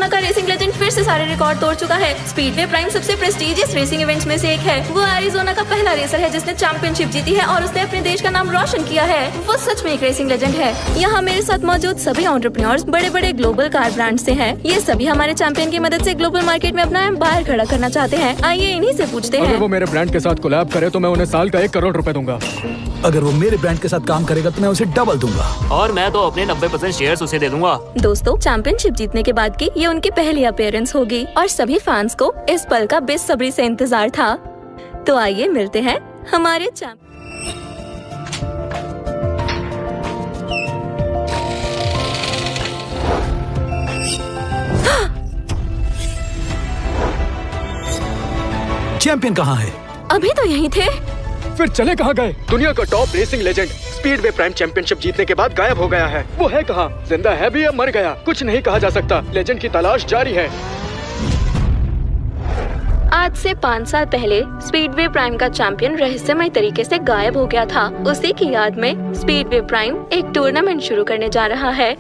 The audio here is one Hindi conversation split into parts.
एरिजोना का रेसिंग लेजेंड फिर से सारे रिकॉर्ड तोड़ चुका है। स्पीडवे प्राइम सबसे प्रेस्टिजियस रेसिंग इवेंट्स में से एक है। वो एरिजोना का पहला रेसर है जिसने चैंपियनशिप जीती है और उसने अपने देश का नाम रोशन किया है। वो सच में एक रेसिंग लेजेंड है। यहाँ मेरे साथ मौजूद सभी एंटरप्रेन्योर्स बड़े बड़े ग्लोबल कार ब्रांड से हैं। ये सभी हमारे चैंपियन की मदद से ग्लोबल मार्केट में अपना एम्पायर खड़ा करना चाहते हैं। आइए इन्हीं से पूछते हैं। अगर वो मेरे ब्रांड के साथ कोलैब करे तो मैं उन्हें साल का 1 करोड़ रुपए दूंगा। अगर वो मेरे ब्रांड के साथ काम करेगा तो मैं उसे डबल दूंगा। और मैं तो अपने 90% शेयर्स उसे दे दूंगा। दोस्तों, चैंपियनशिप जीतने के बाद की ये उनकी पहली अपीयरेंस होगी और सभी फैंस को इस पल का बेसब्री से इंतजार था। तो आइए मिलते हैं हमारे चैंपियन कहाँ है? अभी तो यहीं थे। फिर चले कहाँ गए? दुनिया का top racing legend speedway prime championship जीतने के बाद गायब हो गया है। वो है कहाँ? जिंदा है भी या मर गया? कुछ नहीं कहा जा सकता। लेजेंड की तलाश जारी है। आज से 5 साल पहले स्पीडवे प्राइम का चैंपियन रहस्यमय तरीके से गायब हो गया था। उसी की याद में स्पीडवे प्राइम एक टूर्नामेंट शुरू करने जा रहा है।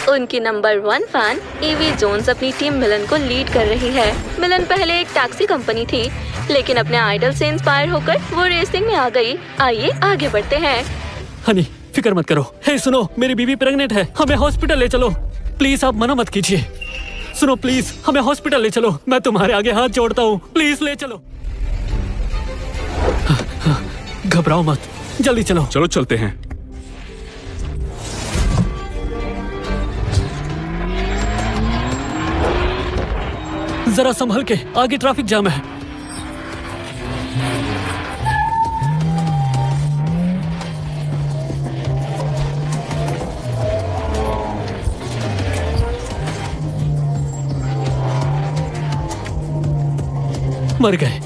उनकी नंबर 1 फैन ईवी जोन्स अपनी टीम मिलन को लीड कर रही है। मिलन पहले एक टैक्सी कंपनी थी, लेकिन अपने आइडल से इंस्पायर होकर वो रेसिंग में आ गई। आइए आगे बढ़ते हैं। हनी, फिक्र मत करो। हे सुनो, मेरी बीवी प्रेग्नेंट है, हमें हॉस्पिटल ले चलो। प्लीज आप मना मत कीजिए। सुनो प्लीज, हमें हॉस्पिटल ले चलो। मैं तुम्हारे आगे हाथ जोड़ता हूँ, प्लीज ले चलो। घबराओ मत, जल्दी चलो। चलो चलते हैं। जरा संभल के, आगे ट्रैफिक जाम है। मर गए।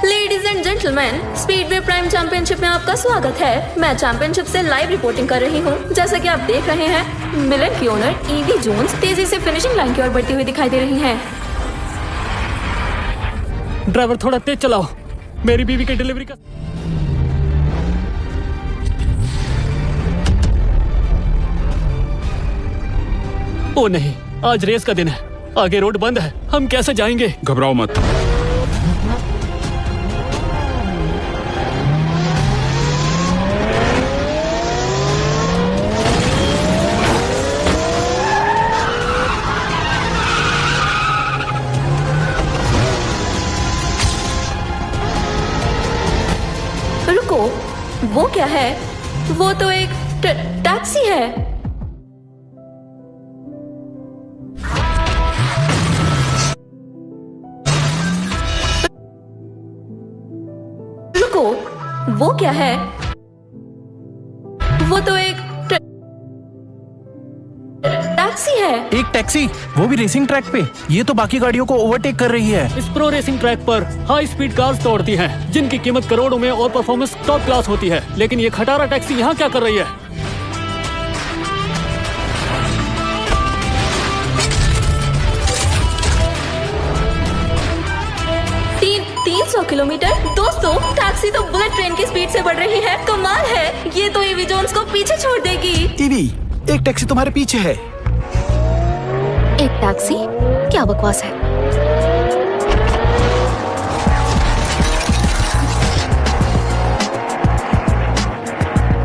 Ladies and gentleman, speedway prime championship में आपका स्वागत है। मैं चैंपियनशिप से लाइव रिपोर्टिंग कर रही हूँ। जैसा कि आप देख रहे हैं, मिलन की ओनर ईवी जोन्स तेजी से फिनिशिंग लाइन की ओर बढ़ती हुई दिखाई दे रही हैं। ड्राइवर थोड़ा तेज चलाओ, मेरी बीवी की डिलीवरी का। ओ नहीं, आज रेस का दिन है, आगे रोड बंद है, हम कैसे जाएंगे? घबराओ मत। रुको, वो क्या है? वो तो एक टैक्सी है। रुको, वो क्या है? वो तो एक टैक्सी है। एक टैक्सी, वो भी रेसिंग ट्रैक पे। ये तो बाकी गाड़ियों को ओवरटेक कर रही है। इस प्रो रेसिंग ट्रैक पर हाई स्पीड कार्स दौड़ती हैं, जिनकी कीमत करोड़ों में और परफॉर्मेंस टॉप क्लास होती है। लेकिन ये खटारा टैक्सी यहाँ क्या कर रही है? 300 किलोमीटर। दोस्तों, टैक्सी तो बुलेट ट्रेन की स्पीड से बढ़ रही है। कमाल है, ये तो ईवी जोन्स को पीछे छोड़ देगी। ईवी, एक टैक्सी तुम्हारे पीछे है। एक टैक्सी? क्या बकवास है।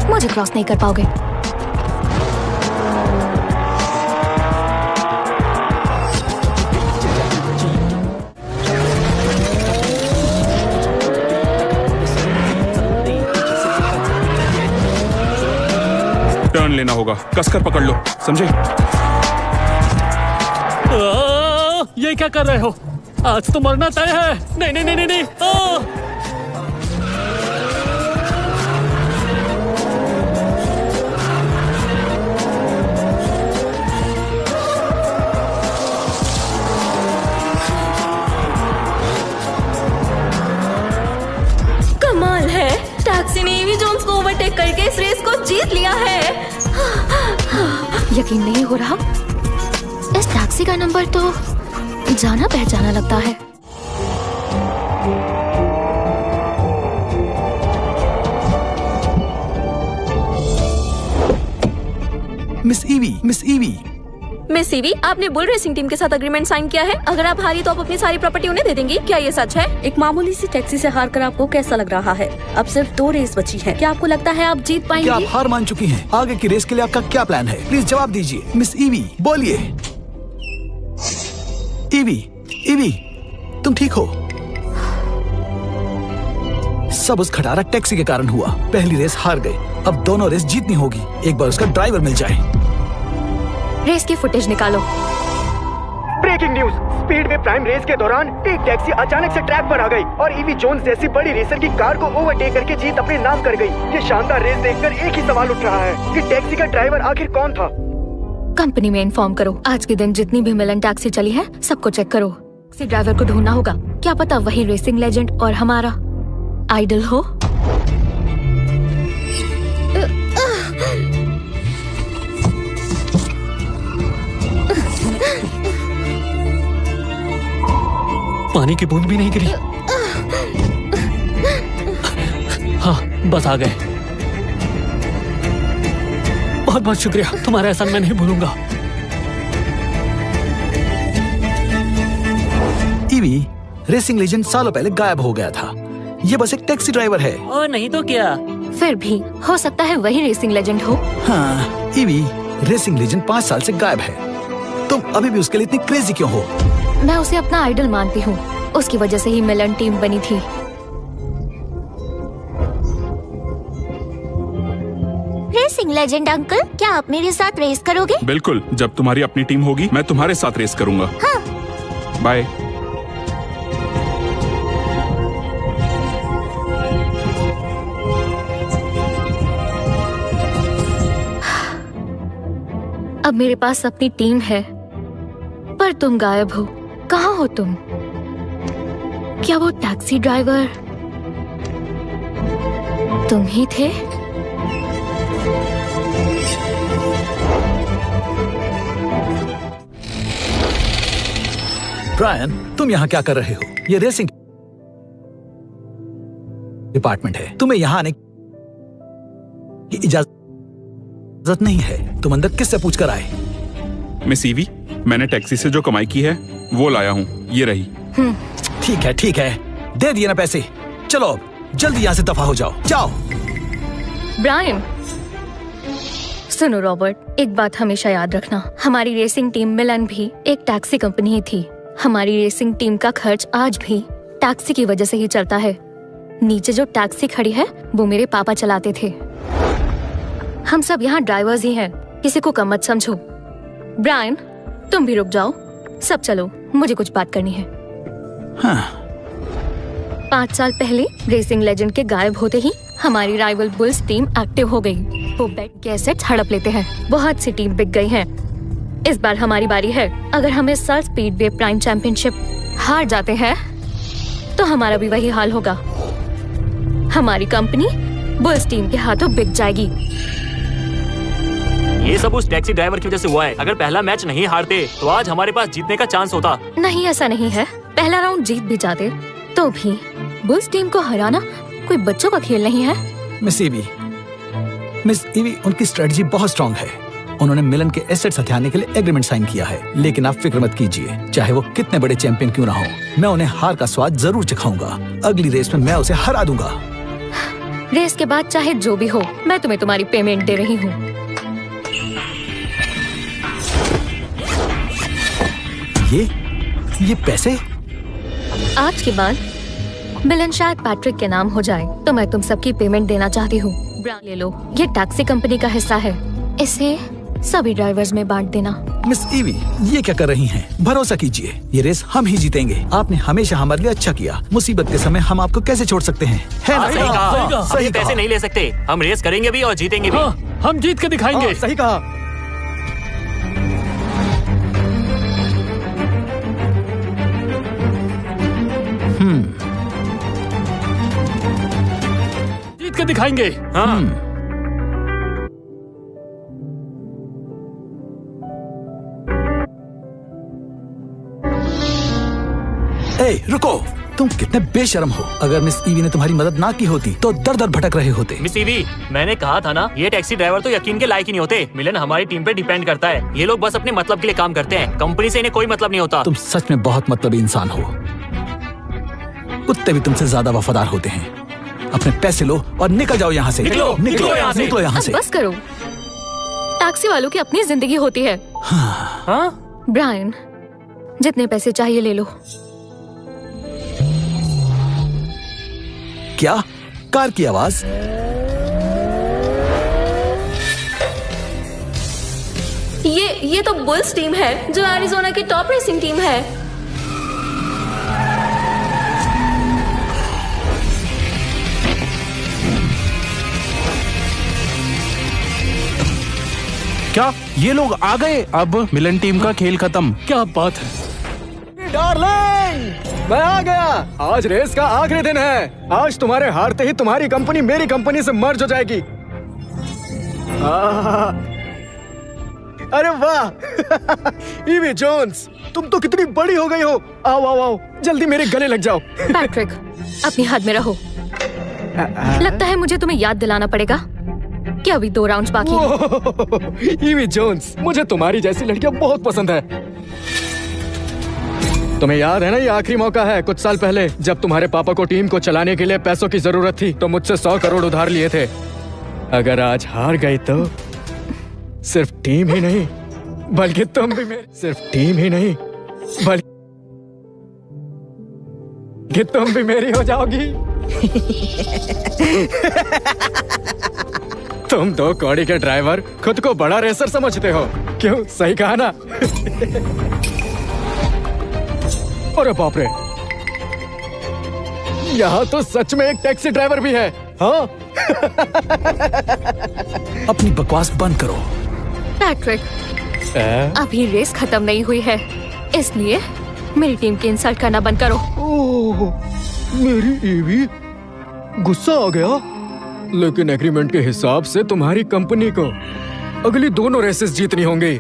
मुझे क्रॉस नहीं कर पाओगे। टर्न लेना होगा, कसकर पकड़ लो, समझे? ये क्या कर रहे हो? आज तो मरना तय है। नहीं नहीं नहीं नहीं, नहीं। कमाल है, टैक्सी ने ईवी जोन्स को ओवरटेक करके इस रेस को जीत लिया है। यकीन नहीं हो रहा, इस टैक्सी का नंबर तो जाना पहचाना लगता है। Miss EV, miss EV. Miss CV, आपने बुल रेसिंग टीम के साथ एग्रीमेंट साइन किया है। अगर आप हारी तो आप अपनी सारी प्रॉपर्टी उन्हें दे देंगी। क्या ये सच है? एक मामूली सी टैक्सी से हार कर आपको कैसा लग रहा है? अब सिर्फ 2 रेस बची है। क्या आपको लगता है आप जीत क्या आप पाएंगी? हार मान चुकी हैं? आगे की रेस के लिए आपका क्या प्लान है? प्लीज जवाब दीजिए। मिस ईवी, बोलिए। ईवी, ईवी, तुम ठीक हो? सब उस खटारा टैक्सी के कारण हुआ। पहली रेस हार गए, अब दोनों रेस जीतनी होगी। एक बार उसका ड्राइवर मिल जाए। रेस की फुटेज निकालो। Breaking news, speedway prime race के दौरान एक टैक्सी अचानक से ट्रैक पर आ गई और ईवी जोन्स जैसी बड़ी रेसर की कार को ओवरटेक करके जीत अपने नाम कर गई। ये शानदार रेस देखकर एक ही सवाल उठ रहा है कि टैक्सी का ड्राइवर आखिर कौन था? कंपनी में इन्फॉर्म करो। आज के दिन जितनी भी मिलन टैक्सी चली है सबको चेक करो। किसी ड्राइवर को ढूंढना होगा। क्या पता वही रेसिंग लेजेंड और हमारा आइडल हो। पानी की बूंद भी नहीं गिरी। हाँ, बस आ गए। बहुत बहुत शुक्रिया, तुम्हारा एहसान मैं नहीं भूलूंगा। ईवी, रेसिंग लेजेंड सालों पहले गायब हो गया था। ये बस एक टैक्सी ड्राइवर है। और नहीं तो क्या। फिर भी हो सकता है वही रेसिंग लेजेंड हो। हाँ, ईवी, रेसिंग लेजेंड 5 साल से गायब है। तुम अभी भी उसके लिए इतनी क्रेजी क्यों हो? मैं उसे अपना आइडल मानती हूँ। उसकी वजह से ही मिलन टीम बनी थी। रेसिंग लेजेंड अंकल, क्या आप मेरे साथ रेस करोगे? बिल्कुल, जब तुम्हारी अपनी टीम होगी मैं तुम्हारे साथ रेस करूंगा। हाँ। बाय। अब मेरे पास अपनी टीम है, पर तुम गायब हो। कहाँ हो तुम? क्या वो टैक्सी ड्राइवर तुम ही थे? ब्रायन, तुम यहाँ क्या कर रहे हो? ये रेसिंग डिपार्टमेंट है। तुम्हें यहाँ आने की इजाजत नहीं है। तुम अंदर किससे पूछकर आए? मिस ईवी, मैंने टैक्सी से जो कमाई की है वो लाया हूँ। ये रही। ठीक है, ठीक है, दे दिए ना पैसे। चलो अब जल्दी यहाँ से दफा हो जाओ। जाओ। ब्रायन, सुनो रॉबर्ट, एक बात हमेशा याद रखना। हमारी रेसिंग टीम मिलन भी एक टैक्सी कंपनी ही थी। हमारी रेसिंग टीम का खर्च आज भी टैक्सी की वजह से ही चलता है। नीचे जो टैक्सी खड़ी है वो मेरे पापा चलाते थे। हम सब यहाँ ड्राइवर्स ही हैं। किसी को कम मत समझो। ब्रायन, तुम भी रुक जाओ। सब चलो, मुझे कुछ बात करनी है। हाँ। 5 साल पहले रेसिंग लेजेंड के गायब होते ही हमारी राइवल बुल्स टीम एक्टिव हो गई। वो बेट के एसेट्स हड़प लेते हैं। बहुत सी टीम बिक गई हैं। इस बार हमारी बारी है। अगर हम इस साल स्पीडवे प्राइम चैंपियनशिप हार जाते हैं तो हमारा भी वही हाल होगा। हमारी कंपनी बुल्स टीम के हाथों बिक जाएगी। ये सब उस टैक्सी ड्राइवर की वजह से हुआ है। अगर पहला मैच नहीं हारते तो आज हमारे पास जीतने का चांस होता। नहीं, ऐसा नहीं है। पहला राउंड जीत भी जाते तो भी बुल्स टीम को हराना कोई बच्चों का खेल नहीं है। मिस ईवी, उनकी स्ट्रेटजी बहुत स्ट्रांग है। उन्होंने मिलन के एसेट्स हथियाने के लिए एग्रीमेंट साइन किया है। लेकिन आप फिक्र मत कीजिए, चाहे वो कितने बड़े चैंपियन क्यों ना हो, मैं उन्हें हार का स्वाद जरूर चखाऊंगा। अगली रेस में मैं उसे हरा दूंगा। रेस के बाद चाहे जो भी हो, मैं तुम्हें तुम्हारी पेमेंट दे रही हूँ। ये पैसे? आज के बाद मिलन शायद पैट्रिक के नाम हो जाए, तो मैं तुम सबकी पेमेंट देना चाहती हूँ। ब्रांड ले लो, ये टैक्सी कंपनी का हिस्सा है। इसे सभी ड्राइवर्स में बांट देना। मिस ईवी, ये क्या कर रही हैं? भरोसा कीजिए, ये रेस हम ही जीतेंगे। आपने हमेशा हमारे लिए अच्छा किया। मुसीबत के समय हम आपको कैसे छोड़ सकते हैं? है ना? सही कहा। हम सही ये पैसे कहा। नहीं ले सकते। हम रेस करेंगे भी और जीतेंगे भी। हाँ, हम जीत के दिखाएंगे। सही कहा। जीत के दिखाएंगे। हाँ। ए, रुको, तुम कितने बेशर्म हो। अगर मिस ईवी ने तुम्हारी मदद ना की होती तो दर दर भटक रहे होते। मिस ईवी, मैंने कहा था ना, ये टैक्सी ड्राइवर तो यकीन के लायक ही नहीं होते। मिलन हमारी टीम पे डिपेंड करता है। ये लोग बस अपने मतलब के लिए काम करते हैं, कंपनी से इन्हें कोई मतलब नहीं होता। तुम सच में बहुत मतलबी इंसान हो। कुत्ते भी तुमसे ज्यादा वफादार होते हैं। अपने पैसे लो और निकल जाओ यहाँ से। निकलो यहाँ से। बस करो। टैक्सी वालों की अपनी जिंदगी होती है। हाँ? ब्रायन, जितने पैसे चाहिए ले लो। क्या? कार की आवाज? ये तो बुल्स टीम है, जो एरिज़ोना की टॉप रेसिंग टीम है। क्या ये लोग आ गए? अब मिलन टीम का खेल खत्म। क्या बात है? डार्लिंग, मैं आ गया। आज रेस का आखिरी दिन है। आज तुम्हारे हारते ही तुम्हारी कंपनी मेरी कंपनी से मर्ज हो जाएगी। अरे वाह ईवी जोन्स, तुम तो कितनी बड़ी हो गई हो। आओ आओ आओ, जल्दी मेरे गले लग जाओ। पैट्रिक, अपनी हद में रहो। लगता है मुझे तुम्हें याद दिलाना पड़ेगा कि अभी 2 राउंड्स बाकी हैं। ईवी जोन्स, मुझे तुम्हारी जैसी लड़कियां बहुत पसंद है। तुम्हें याद है ना, ये आखिरी मौका है। कुछ साल पहले जब तुम्हारे पापा को टीम को चलाने के लिए पैसों की जरूरत थी तो मुझसे 100 करोड़ उधार लिए थे। अगर आज हार गई तो सिर्फ टीम ही नहीं बल्कि तुम भी मेरी हो जाओगी। तुम 2 कौड़ी के ड्राइवर खुद को बड़ा रेसर समझते हो, क्यों? सही कहा ना? अरे बाप रे, यहाँ तो सच में एक टैक्सी ड्राइवर भी है। हाँ? अपनी बकवास बंद करो। पैट्रिक, अभी रेस खत्म नहीं हुई है, इसलिए मेरी टीम की इंसल्ट करना बंद करो। ओह, मेरी ईवी, गुस्सा आ गया। लेकिन एग्रीमेंट के हिसाब से तुम्हारी कंपनी को अगली दोनों रेसेस जीतनी होंगी।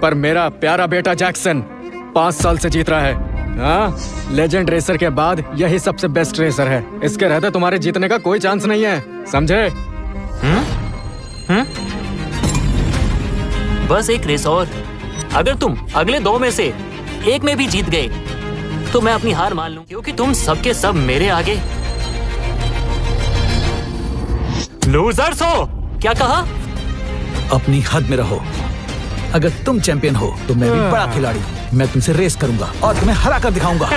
पर मेरा प्यारा बेटा जैक्सन 5 साल से जीत रहा है। हाँ, लेजेंड रेसर के बाद यही सबसे बेस्ट रेसर है। इसके रहते तुम्हारे जीतने का कोई चांस नहीं है, समझे? बस एक रेस और। अगर तुम अगले 2 में से एक में भी जीत गए तो मैं अपनी हार मान लूं, क्योंकि तुम सबके सब मेरे आगे लूजर्स हो। क्या कहा? अपनी हद में रहो। अगर तुम चैंपियन हो तो मैं भी बड़ा खिलाड़ी हूँ। मैं तुमसे रेस करूंगा और तुम्हें हरा कर दिखाऊंगा।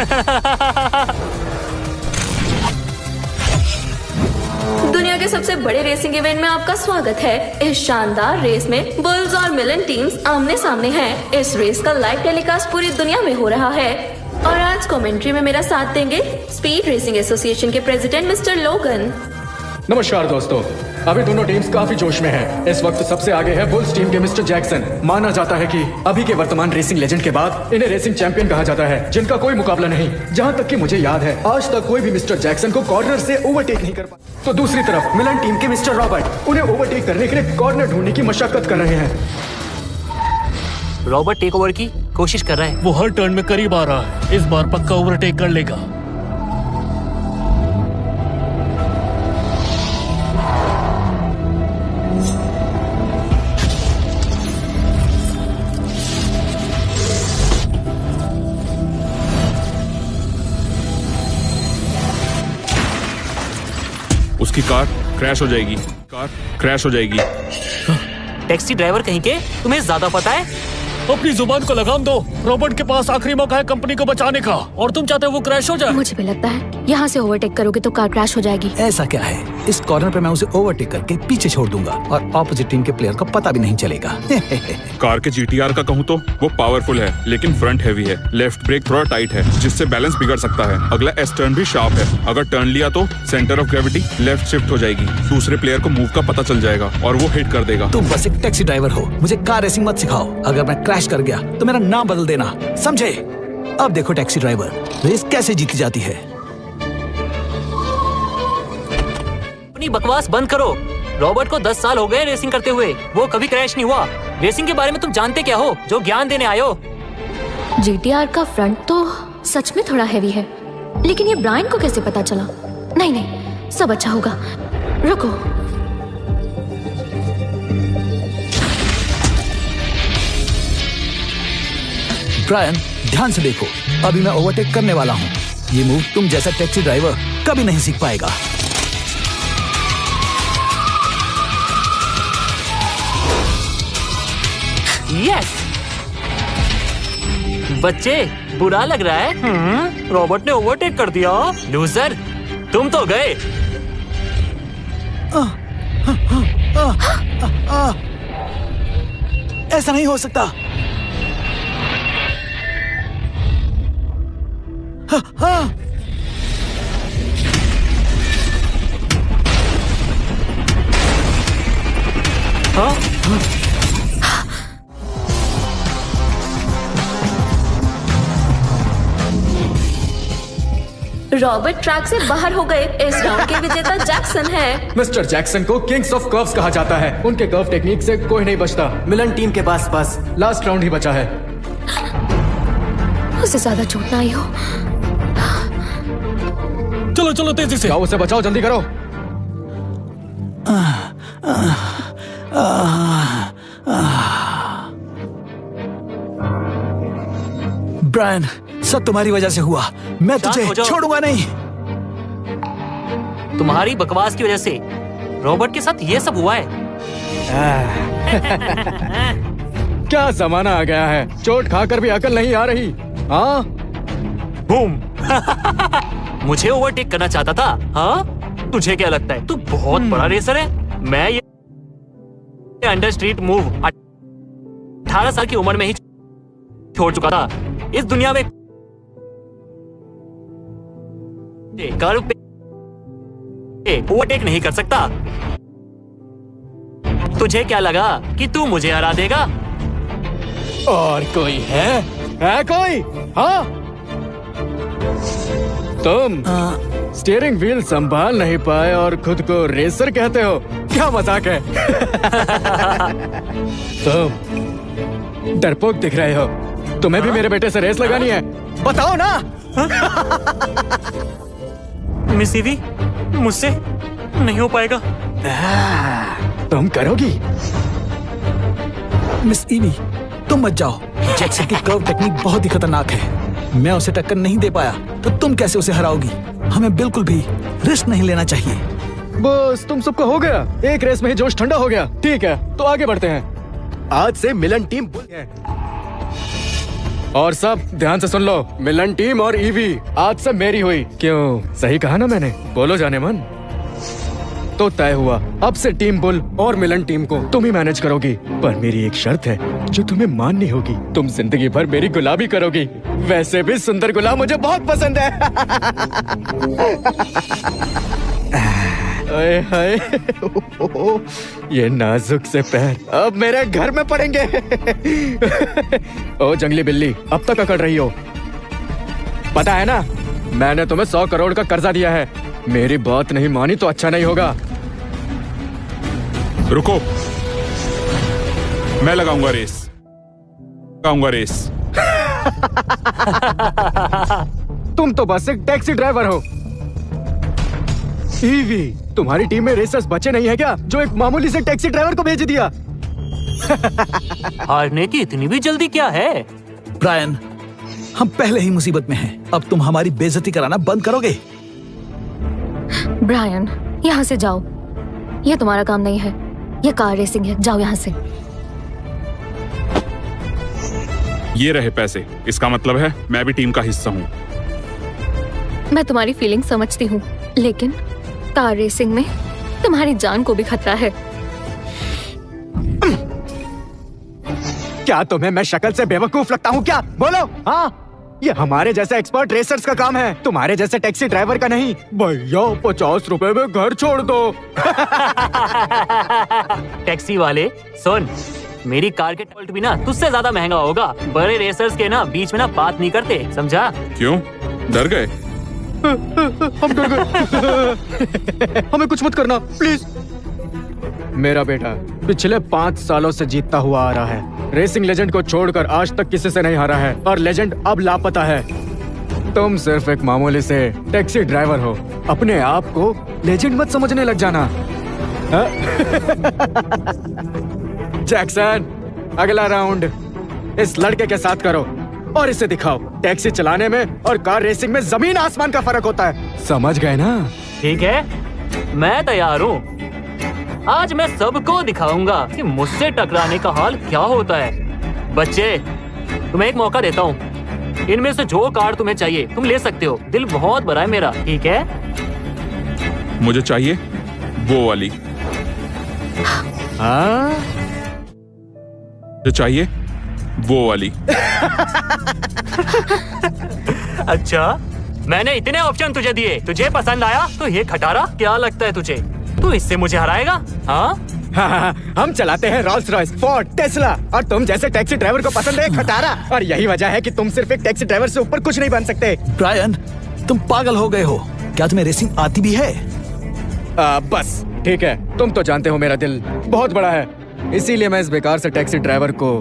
दुनिया के सबसे बड़े रेसिंग इवेंट में आपका स्वागत है। इस शानदार रेस में बुल्स और मिलन टीम्स आमने सामने हैं। इस रेस का लाइव टेलीकास्ट पूरी दुनिया में हो रहा है और आज कमेंट्री में मेरा साथ देंगे स्पीड रेसिंग एसोसिएशन के प्रेसिडेंट मिस्टर लोगन। नमस्कार दोस्तों, अभी दोनों टीम्स काफी जोश में हैं। इस वक्त सबसे आगे है बुल्स टीम के मिस्टर जैक्सन। माना जाता है कि अभी के वर्तमान रेसिंग लेजेंड के बाद इन्हें रेसिंग चैंपियन कहा जाता है, जिनका कोई मुकाबला नहीं। जहां तक कि मुझे याद है, आज तक कोई भी मिस्टर जैक्सन को कॉर्नर से ओवरटेक नहीं कर पाया। तो दूसरी तरफ मिलन टीम के मिस्टर रॉबर्ट उन्हें ओवरटेक करने के लिए कॉर्नर ढूंढने की मशक्कत कर रहे हैं। रॉबर्ट टेक ओवर की कोशिश कर रहा है। वो हर टर्न में करीब आ रहा है। इस बार पक्का ओवरटेक कर लेगा। उसकी कार क्रैश हो जाएगी। कार क्रैश हो जाएगी। टैक्सी ड्राइवर कहीं के, तुम्हें ज्यादा पता है? अपनी जुबान को लगाम दो। रॉबर्ट के पास आखिरी मौका है कंपनी को बचाने का, और तुम चाहते हो वो क्रैश हो जाए। मुझे भी लगता है यहाँ से ओवरटेक करोगे तो कार क्रैश हो जाएगी। ऐसा क्या है, इस कॉर्नर पे मैं उसे ओवरटेक करके पीछे छोड़ दूंगा और ऑपोजिट टीम के प्लेयर को पता भी नहीं चलेगा। कार के GTR का कहूँ तो वो पावरफुल है, लेकिन फ्रंट हैवी है। लेफ्ट ब्रेक थोड़ा टाइट है, जिससे बैलेंस बिगड़ सकता है। अगला एस टर्न भी शार्प है। अगर टर्न लिया तो centre of gravity left shift हो जाएगी। दूसरे प्लेयर को मूव का पता चल जाएगा और वो हिट कर देगा। तुम बस एक टैक्सी ड्राइवर हो, मुझे कार रेसिंग मत सिखाओ। अगर मैं क्रैश कर गया तो मेरा नाम बदल देना, समझे? अब देखो टैक्सी ड्राइवर, रेस कैसे जीती जाती है। अपनी बकवास बंद करो। रॉबर्ट को 10 साल हो गए रेसिंग करते हुए, वो कभी क्रैश नहीं हुआ। रेसिंग के बारे में तुम जानते क्या हो जो ज्ञान देने आए हो? GTR का फ्रंट तो सच में थोड़ा हैवी है, लेकिन ये ब्रायन को कैसे पता चला? नहीं नहीं, सब अच्छा होगा। रुको, ब्रायन ध्यान से देखो, अभी मैं ओवरटेक करने वाला हूँ। ये मूव तुम जैसा टैक्सी ड्राइवर कभी नहीं सीख पाएगा। यस बच्चे, बुरा लग रहा है? रॉबर्ट ने ओवरटेक कर दिया। लूजर, तुम तो गए। ऐसा नहीं हो सकता। रॉबर्ट ट्रैक से बाहर हो गए। इस राउंड के विजेता जैक्सन है। मिस्टर जैक्सन को किंग्स ऑफ कर्व्स कहा जाता है। उनके कर्व टेक्निक से कोई नहीं बचता। मिलन टीम के पास बस लास्ट राउंड ही बचा है। उसे ज्यादा चोट ना आई हो। चलो चलो तेजी से। जाओ, उसे बचाओ, जल्दी करो। ब्रायन, सब तुम्हारी वजह से हुआ। मैं तुझे छोड़ूंगा नहीं। तुम्हारी बकवास की वजह से रॉबर्ट के साथ ये सब हुआ है। क्या जमाना आ गया है, चोट खाकर भी अकल नहीं आ रही। हाँ, बूम। मुझे ओवरटेक करना चाहता था। हाँ, तुझे क्या लगता है तू बहुत बड़ा रेसर है? मैं ये अंडर स्ट्रीट मूव 18 साल की उम्र में ही छोड़ चुका था। इस दुनिया में कर्व पे ओवरटेक नहीं कर सकता। तुझे क्या लगा कि तू मुझे हरा देगा? और कोई है कोई? हाँ, तुम स्टीयरिंग व्हील संभाल नहीं पाए और खुद को रेसर कहते हो? क्या मजाक है? तुम डरपोक दिख रहे हो। तुम्हें भी मेरे बेटे से रेस लगानी है? बताओ ना। मिस ईवी, मुझसे नहीं हो पाएगा। तुम करोगी? मिस ईवी, तुम मत जाओ। जैक्सन की कर्व टेक्निक बहुत ही खतरनाक है। मैं उसे टक्कर नहीं दे पाया तो तुम कैसे उसे हराओगी? हमें बिल्कुल भी रिस्क नहीं लेना चाहिए। बस तुम सबको हो गया, एक रेस में ही जोश ठंडा हो गया। ठीक है, तो आगे बढ़ते हैं। आज से मिलन टीम बुल है। और सब ध्यान से सुन लो, मिलन टीम और ईवी आज से मेरी हुई। क्यों, सही कहा ना मैंने? बोलो जाने मन। तो तय हुआ, अब से टीम बुल और मिलन टीम को तुम ही मैनेज करोगी। पर मेरी एक शर्त है जो तुम्हें माननी होगी। तुम जिंदगी भर मेरी गुलामी करोगी। वैसे भी सुंदर गुलाम मुझे बहुत पसंद है। हाय हाय, ये नाजुक से पैर अब मेरे घर में पड़ेंगे। ओ जंगली बिल्ली, अब तक अकड़ रही हो? पता है ना, मैंने तुम्हें 100 करोड़ का कर्जा दिया है। मेरी बात नहीं मानी तो अच्छा नहीं होगा। रुको, मैं लगाऊंगा रेस। तुम तो बस एक टैक्सी ड्राइवर हो। ईवी, तुम्हारी टीम में रेसर्स बचे नहीं है क्या, जो एक मामूली से टैक्सी ड्राइवर को भेज दिया? हारने की इतनी भी जल्दी क्या है? ब्रायन, हम पहले ही मुसीबत में हैं। अब तुम हमारी बेइज्जती कराना बंद करोगे? ब्रायन, यहाँ से जाओ। ये तुम्हारा काम नहीं है, ये कार रेसिंग है। जाओ यहाँ से। ये रहे पैसे। इसका मतलब है मैं भी टीम का हिस्सा हूँ। मैं तुम्हारी फीलिंग समझती हूँ, लेकिन कार रेसिंग में तुम्हारी जान को भी खतरा है। क्या तुम्हें मैं शक्ल से बेवकूफ लगता हूँ क्या? बोलो। हाँ, ये हमारे जैसे एक्सपर्ट रेसर्स का काम है, तुम्हारे जैसे टैक्सी ड्राइवर का नहीं। भैया 50 रुपए में घर छोड़ दो। टैक्सी वाले सुन, मेरी कार के टोल्ट भी ना तुझसे ज्यादा महंगा होगा। बड़े रेसर्स के ना बीच में ना बात नहीं करते, समझा? क्यों, डर गए? हम डर गए। हमें कुछ मत करना प्लीज। मेरा बेटा पिछले 5 सालों से जीतता हुआ आ रहा है। रेसिंग लेजेंड को छोड़कर आज तक किसी से नहीं हारा है, और लेजेंड अब लापता है। तुम सिर्फ एक मामूली से टैक्सी ड्राइवर हो। अपने आप को लेजेंड मत समझने लग जाना। जैक्सन, अगला राउंड इस लड़के के साथ करो और इसे दिखाओ टैक्सी चलाने में और कार रेसिंग में जमीन आसमान का फर्क होता है। समझ गए ना? ठीक है, मैं तैयार हूँ। आज मैं सबको दिखाऊंगा कि मुझसे टकराने का हाल क्या होता है। बच्चे, तुम्हें एक मौका देता हूँ। इनमें से जो कार तुम्हें चाहिए तुम ले सकते हो। दिल बहुत बड़ा है मेरा, ठीक है? मुझे चाहिए वो वाली। हाँ? मुझे चाहिए वो वाली। अच्छा, मैंने इतने ऑप्शन तुझे दिए, तुझे पसंद आया तो ये खटारा? क्या लगता है तुझे तू इससे मुझे हराएगा? हाँ? हाँ, हम चलाते हैं रोल्स रॉयस, फोर्ड, टेस्ला और तुम जैसे टैक्सी ड्राइवर को पसंद है खटारा। और यही वजह है कि तुम सिर्फ एक टैक्सी ड्राइवर से ऊपर कुछ नहीं बन सकते। ब्रायन, तुम पागल हो गए हो। क्या तुम्हें रेसिंग आती भी है? बस ठीक है, तुम तो जानते हो मेरा दिल बहुत बड़ा है, इसीलिए मैं इस बेकार से टैक्सी ड्राइवर को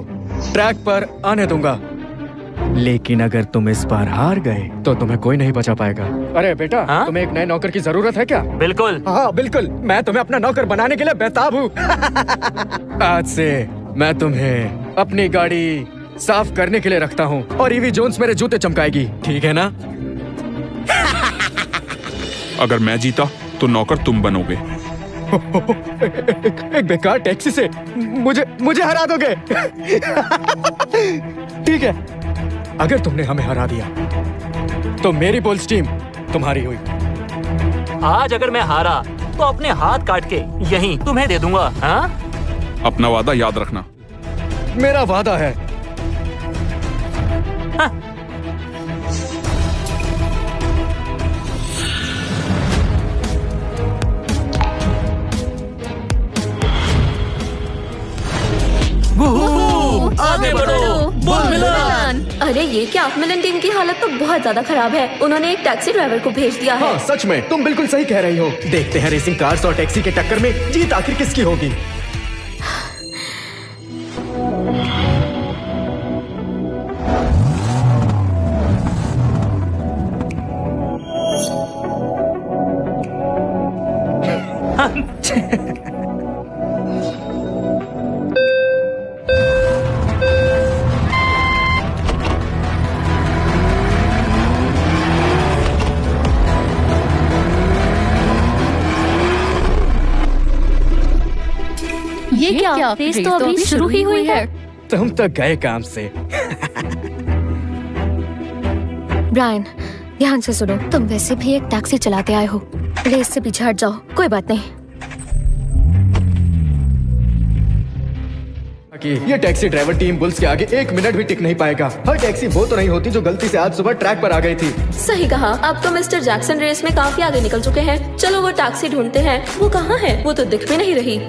ट्रैक पर आने दूंगा। लेकिन अगर तुम इस बार हार गए तो तुम्हें कोई नहीं बचा पाएगा। अरे बेटा, हाँ? तुम्हें एक नए नौकर की जरूरत है क्या? बिल्कुल। हाँ बिल्कुल, मैं तुम्हें अपना नौकर बनाने के लिए बेताब हूँ। आज से मैं तुम्हें अपनी गाड़ी साफ करने के लिए रखता हूँ और ईवी जोन्स मेरे जूते चमकाएगी, ठीक है ना? अगर मैं जीता तो नौकर तुम बनोगे। एक बेकार टैक्सी से मुझे हरा दोगे? ठीक है, अगर तुमने हमें हरा दिया तो मेरी बोल्स टीम तुम्हारी हुई। आज अगर मैं हारा तो अपने हाथ काट के यहीं तुम्हें दे दूंगा। हाँ? अपना वादा याद रखना। मेरा वादा है। हाँ। आगे बढ़ो, बुल मिलन। अरे ये क्या, मिलन टीम की हालत तो बहुत ज्यादा खराब है। उन्होंने एक टैक्सी ड्राइवर को भेज दिया है। हाँ सच में, तुम बिल्कुल सही कह रही हो। देखते हैं रेसिंग कार्स और टैक्सी के टक्कर में जीत आखिर किसकी होगी। ये क्या? रेस तो अभी शुरू ही हुई है। तुम तो गए काम से। ब्रायन, ध्यान से सुनो, तुम वैसे भी एक टैक्सी चलाते आए हो। रेस से पीछे हट जाओ, कोई बात नहीं। कि ये टैक्सी ड्राइवर टीम बुल्स के आगे 1 मिनट भी टिक नहीं पाएगा। हर टैक्सी वो तो नहीं होती जो गलती से आज सुबह ट्रैक पर आ गई थी। सही कहा। अब तो मिस्टर जैक्सन रेस में काफी आगे निकल चुके हैं। चलो वो टैक्सी ढूंढते हैं। वो कहाँ है? वो तो दिख भी नहीं रही।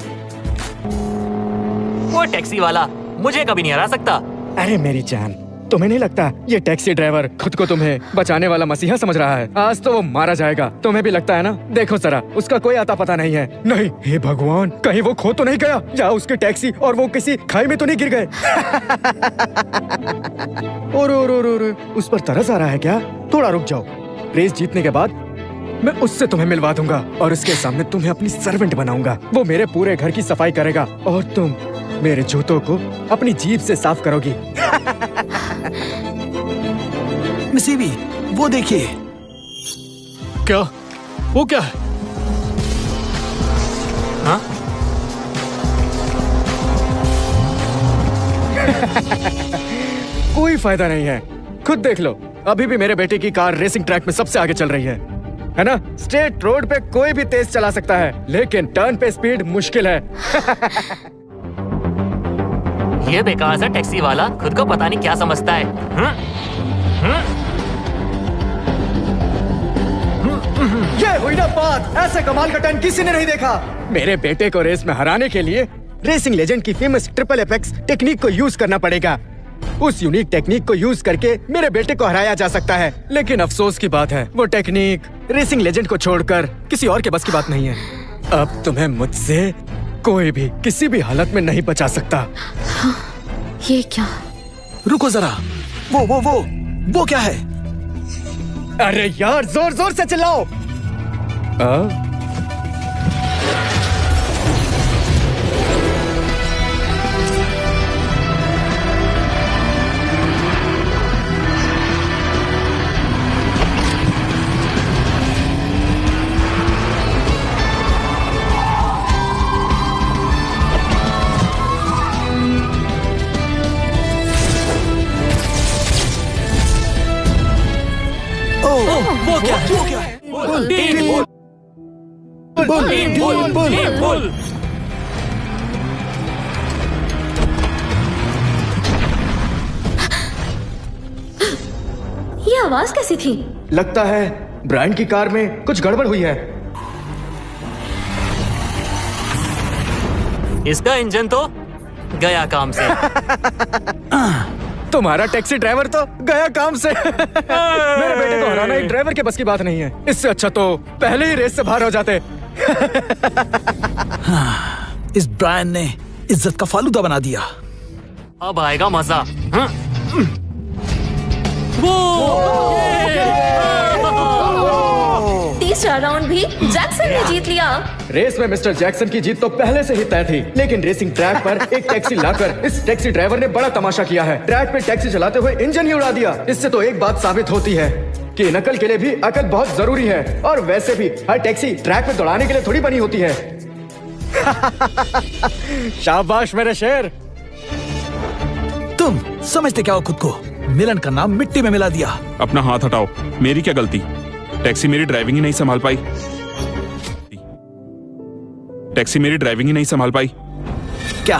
वो टैक्सी वाला मुझे कभी नहीं हरा सकता। अरे मेरी जान, तुम्हें नहीं लगता ये टैक्सी ड्राइवर खुद को तुम्हें बचाने वाला मसीहा समझ रहा है? आज तो वो मारा जाएगा, तुम्हें भी लगता है ना? देखो जरा, उसका कोई आता पता नहीं है। नहीं, हे भगवान, कहीं वो खो तो नहीं गया, या उसकी टैक्सी और वो किसी खाई में तो नहीं गिर गए? और उस पर तरस आ रहा है क्या? थोड़ा रुक जाओ, रेस जीतने के बाद मैं उससे तुम्हें मिलवा दूंगा और उसके सामने तुम्हें अपनी सर्वेंट बनाऊंगा। वो मेरे पूरे घर की सफाई करेगा और तुम मेरे जूतों को अपनी जीभ से साफ करोगी। मिस ईवी, वो देखिए। क्या? वो क्या है? हाँ? कोई फायदा नहीं है, खुद देख लो। अभी भी मेरे बेटे की कार रेसिंग ट्रैक में सबसे आगे चल रही है ना? स्ट्रेट रोड पे कोई भी तेज चला सकता है, लेकिन टर्न पे स्पीड मुश्किल है। ये बेकार सा टैक्सी वाला खुद को पता नहीं क्या समझता है। ये हुई ना बात, ऐसे कमाल का टर्न किसी ने नहीं देखा। मेरे बेटे को रेस में हराने के लिए रेसिंग लेजेंड की फेमस ट्रिपल एपेक्स टेक्निक को यूज करना पड़ेगा। उस यूनिक टेक्निक को यूज करके मेरे बेटे को हराया जा सकता है, लेकिन अफसोस की बात है वो टेक्निक रेसिंग लेजेंड को छोड़कर किसी और के बस की बात नहीं है। अब तुम्हें मुझसे कोई भी किसी भी हालत में नहीं बचा सकता। ये क्या? रुको जरा, वो क्या है? अरे यार, जोर जोर से चिल्लाओ। वो क्या है? बुल। ये आवाज कैसी थी? लगता है ब्रायन की कार में कुछ गड़बड़ हुई है। इसका इंजन तो गया काम से। तुम्हारा टैक्सी ड्राइवर तो गया काम से। मेरे बेटे को हराना एक ड्राइवर के बस की बात नहीं है। इससे अच्छा तो पहले ही रेस से बाहर हो जाते। इस ब्रायन ने इज्जत का फालूदा बना दिया। अब आएगा मजा। तीसरा राउंड भी जैक्सन ने जीत लिया। रेस में मिस्टर जैक्सन की जीत तो पहले से ही तय थी, लेकिन रेसिंग ट्रैक पर एक टैक्सी लाकर इस टैक्सी ड्राइवर ने बड़ा तमाशा किया है। ट्रैक पे टैक्सी चलाते हुए इंजन ही उड़ा दिया। इससे तो एक बात साबित होती है कि नकल के लिए भी अकल बहुत जरूरी है। और वैसे भी हर टैक्सी ट्रैक पे दौड़ाने के लिए थोड़ी बनी होती है। शाबाश मेरे शेर। तुम समझते क्या हो खुद को? मिलन का नाम मिट्टी में मिला दिया। अपना हाथ हटाओ, मेरी क्या गलती? टैक्सी मेरी ड्राइविंग ही नहीं संभाल पाई। टैक्सी मेरी ड्राइविंग ही नहीं संभाल पाई। क्या?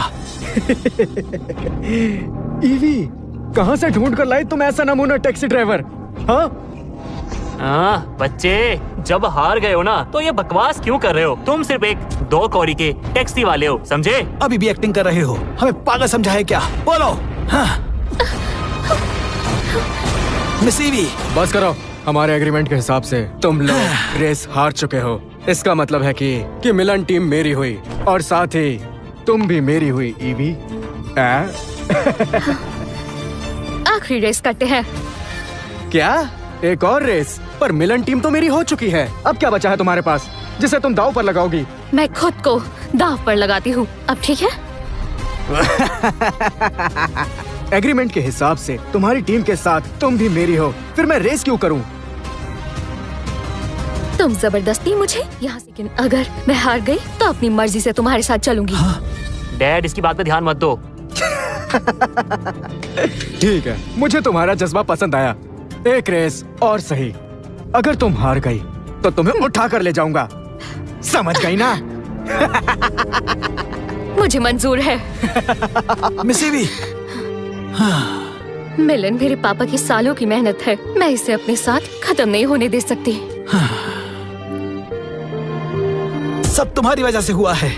ईवी, कहां से ढूंढ कर लाई तुम ऐसा नमूना टैक्सी ड्राइवर? हाँ बच्चे, जब हार गए हो ना तो ये बकवास क्यों कर रहे हो? तुम सिर्फ एक 2 कौड़ी के टैक्सी वाले हो, समझे? अभी भी एक्टिंग कर रहे हो? हमें पागल समझा है क्या? बोलो। हाँ। मिस ईवी, बस करो। हमारे एग्रीमेंट के हिसाब से तुम लोग रेस हार चुके हो। इसका मतलब है कि मिलन टीम मेरी हुई और साथ ही तुम भी मेरी हुई। ईवी, आखिरी रेस करते हैं। क्या? एक और रेस? पर मिलन टीम तो मेरी हो चुकी है। अब क्या बचा है तुम्हारे पास जिसे तुम दांव पर लगाओगी? मैं खुद को दांव पर लगाती हूँ। अब ठीक है? एग्रीमेंट के हिसाब से तुम्हारी टीम के साथ तुम भी मेरी हो, फिर मैं रेस क्यों करूं? तुम जबरदस्ती मुझे यहाँ से, लेकिन अगर मैं हार गई तो अपनी मर्जी से तुम्हारे साथ चलूंगी। डैड, इसकी बात पे ध्यान मत दो। ठीक है, मुझे तुम्हारा जज्बा पसंद आया। एक रेस और सही। अगर तुम हार गई तो तुम्हें उठा कर ले जाऊंगा, समझ गई ना? मुझे मंजूर है। मिस ईवी, मिलन मेरे पापा की सालों की मेहनत है। मैं इसे अपने साथ खत्म नहीं होने दे सकती। सब तुम्हारी वजह से हुआ है।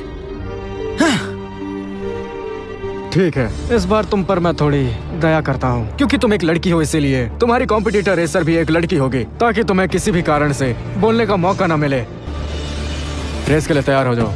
ठीक है, इस बार तुम पर मैं थोड़ी दया करता हूँ, क्योंकि तुम एक लड़की हो, इसीलिए तुम्हारी कॉम्पिटिटर रेसर भी एक लड़की होगी, ताकि तुम्हें किसी भी कारण से बोलने का मौका न मिले। रेस के लिए तैयार हो जाओ।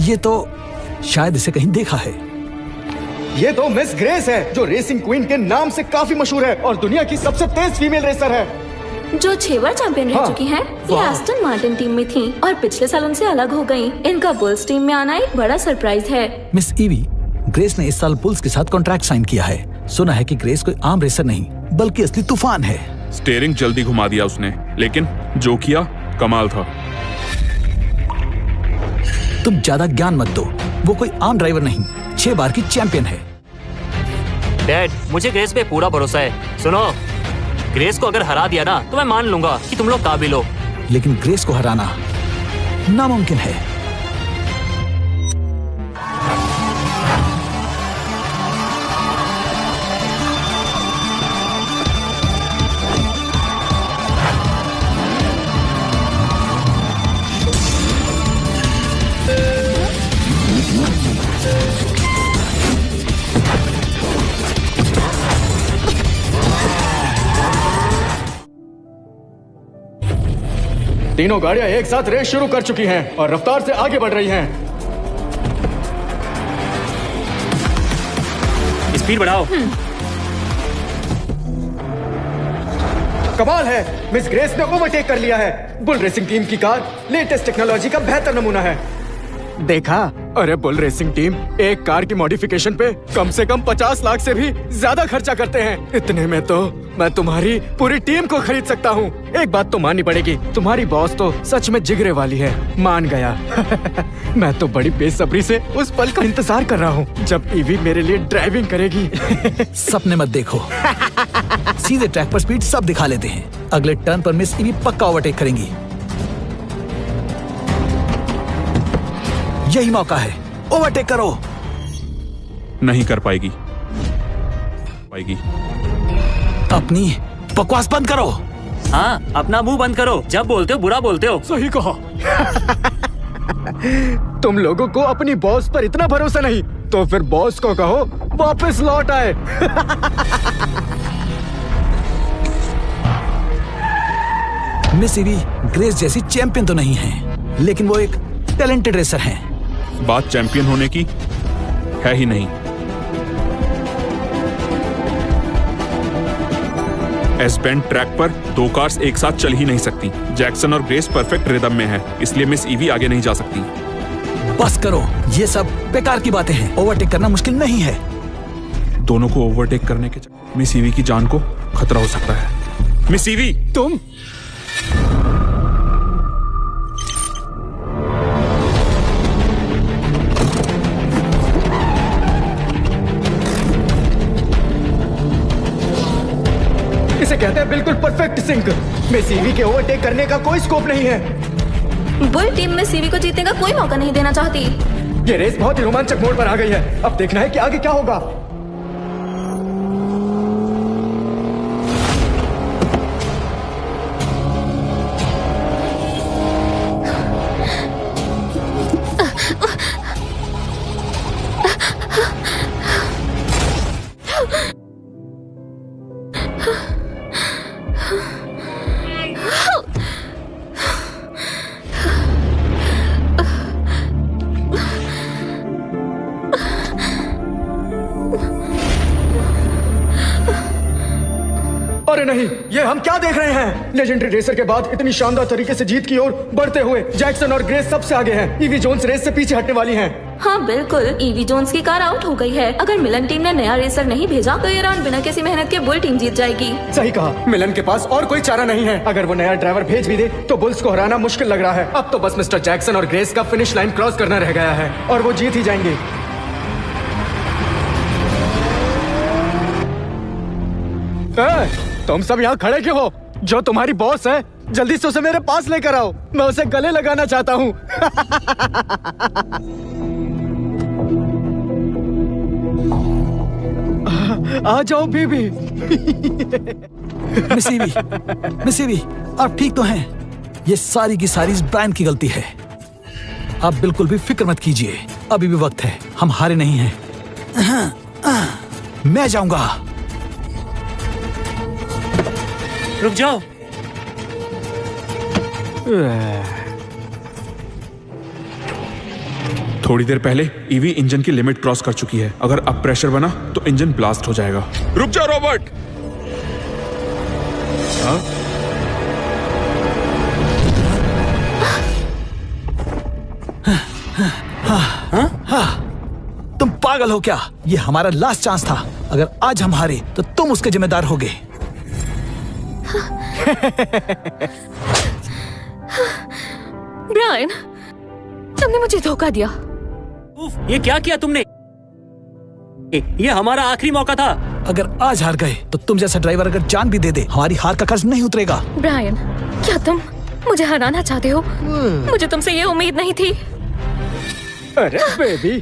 ये तो शायद इसे कहीं देखा है। ये तो मिस ग्रेस है, जो रेसिंग क्वीन के नाम से काफी मशहूर है और दुनिया की सबसे तेज फीमेल रेसर है, जो 6 बार चैंपियन रह चुकी हैं। ये एस्टन मार्टिन टीम में थी और पिछले साल उनसे अलग हो गयी। इनका बुल्स टीम में आना एक बड़ा सरप्राइज है। मिस ईवी, ग्रेस ने इस साल बुल्स के साथ कॉन्ट्रैक्ट साइन किया है। सुना है कि ग्रेस कोई आम रेसर नहीं बल्कि असली तूफान है। स्टीयरिंग जल्दी घुमा दिया उसने, लेकिन जो किया कमाल था। तुम ज्यादा ज्ञान मत दो, वो कोई आम ड्राइवर नहीं, 6 बार की चैंपियन है। डैड, मुझे ग्रेस पे पूरा भरोसा है। सुनो, ग्रेस को अगर हरा दिया ना तो मैं मान लूंगा कि तुम लोग काबिल हो। लेकिन ग्रेस को हराना नामुमकिन है। तीनों गाड़ियां एक साथ रेस शुरू कर चुकी हैं और रफ्तार से आगे बढ़ रही हैं। स्पीड बढ़ाओ। कमाल है, मिस ग्रेस ने ओवरटेक कर लिया है। बुल रेसिंग टीम की कार लेटेस्ट टेक्नोलॉजी का बेहतर नमूना है। देखा? अरे बुल रेसिंग टीम एक कार की मॉडिफिकेशन पे कम से कम 50 लाख से भी ज्यादा खर्चा करते हैं। इतने में तो मैं तुम्हारी पूरी टीम को खरीद सकता हूँ। एक बात तो माननी पड़ेगी, तुम्हारी बॉस तो सच में जिगरे वाली है। मान गया। मैं तो बड़ी बेसब्री से उस पल का इंतजार कर रहा हूँ जब ईवी मेरे लिए ड्राइविंग करेगी। सपने मत देखो। सीधे ट्रैक पर स्पीड सब दिखा लेते हैं। अगले टर्न पर मिस ईवी पक्का ओवरटेक करेंगी। यही मौका है, ओवरटेक करो। नहीं कर पाएगी। अपनी बकवास बंद करो। हाँ, अपना मुंह बंद करो। जब बोलते हो बुरा बोलते हो। सही कहा। तुम लोगों को अपनी बॉस पर इतना भरोसा नहीं, तो फिर बॉस को कहो वापस लौट आए। मिस ईवी ग्रेस जैसी चैंपियन तो नहीं है, लेकिन वो एक टैलेंटेड रेसर हैं। बात चैंपियन होने की है ही नहीं। एस बेंड ट्रैक पर दो कार्स एक साथ चल ही नहीं सकती। जैक्सन और ग्रेस परफेक्ट रिदम में है, इसलिए मिस ईवी आगे नहीं जा सकती। बस करो, ये सब बेकार की बातें हैं। ओवरटेक करना मुश्किल नहीं है। दोनों को ओवरटेक करने के चक्कर मिस ईवी की जान को खतरा हो सकता है। मिस ईवी, तुम इसे कहते हैं बिल्कुल परफेक्ट सिंक। मिस ईवी के ओवरटेक करने का कोई स्कोप नहीं है। बुल टीम में सीवी को जीतने का कोई मौका नहीं देना चाहती। ये रेस बहुत ही रोमांचक मोड़ पर आ गई है। अब देखना है कि आगे क्या होगा। अरे नहीं, ये हम क्या देख रहे हैं? लेजेंडरी रेसर के बाद इतनी शानदार तरीके से जीत की ओर बढ़ते हुए जैक्सन और ग्रेस सबसे आगे हैं। ईवी जोन्स रेस से पीछे हटने वाली हैं। हाँ बिल्कुल, ईवी जोन्स की कार आउट हो गई है। अगर मिलन टीम ने नया रेसर नहीं भेजा तो ये राउंड बिना किसी मेहनत के बुल टीम जीत जाएगी। सही कहा, मिलन के पास और कोई चारा नहीं है। अगर वो नया ड्राइवर भेज भी दे तो बुल्स को हराना मुश्किल लग रहा है। अब तो बस मिस्टर जैक्सन और ग्रेस का फिनिश लाइन क्रॉस करना रह गया है और वो जीत ही जाएंगे। तुम सब यहाँ खड़े क्यों हो? जो तुम्हारी बॉस है, जल्दी से उसे मेरे पास लेकर आओ। मैं उसे गले लगाना चाहता हूँ। आ जाओ बीबी। मिस ईवी, आप ठीक तो हैं? ये सारी की सारी ब्रायन की गलती है। आप बिल्कुल भी फिक्र मत कीजिए, अभी भी वक्त है। हम हारे नहीं हैं। मैं जाऊंगा। रुक जाओ। थोड़ी देर पहले ईवी इंजन की लिमिट क्रॉस कर चुकी है। अगर अब प्रेशर बना तो इंजन ब्लास्ट हो जाएगा। रुक जा रॉबर्ट। तुम पागल हो क्या? ये हमारा लास्ट चांस था। अगर आज हम हारे तो तुम उसके जिम्मेदार होगे। ब्रायन, तुमने मुझे धोखा दिया। ये क्या किया तुमने? ये हमारा आखिरी मौका था। अगर आज हार गए तो तुम जैसा ड्राइवर अगर जान भी दे दे, हमारी हार का कर्ज नहीं उतरेगा। ब्रायन, क्या तुम मुझे हराना चाहते हो? मुझे तुमसे ये उम्मीद नहीं थी। अरे बेबी,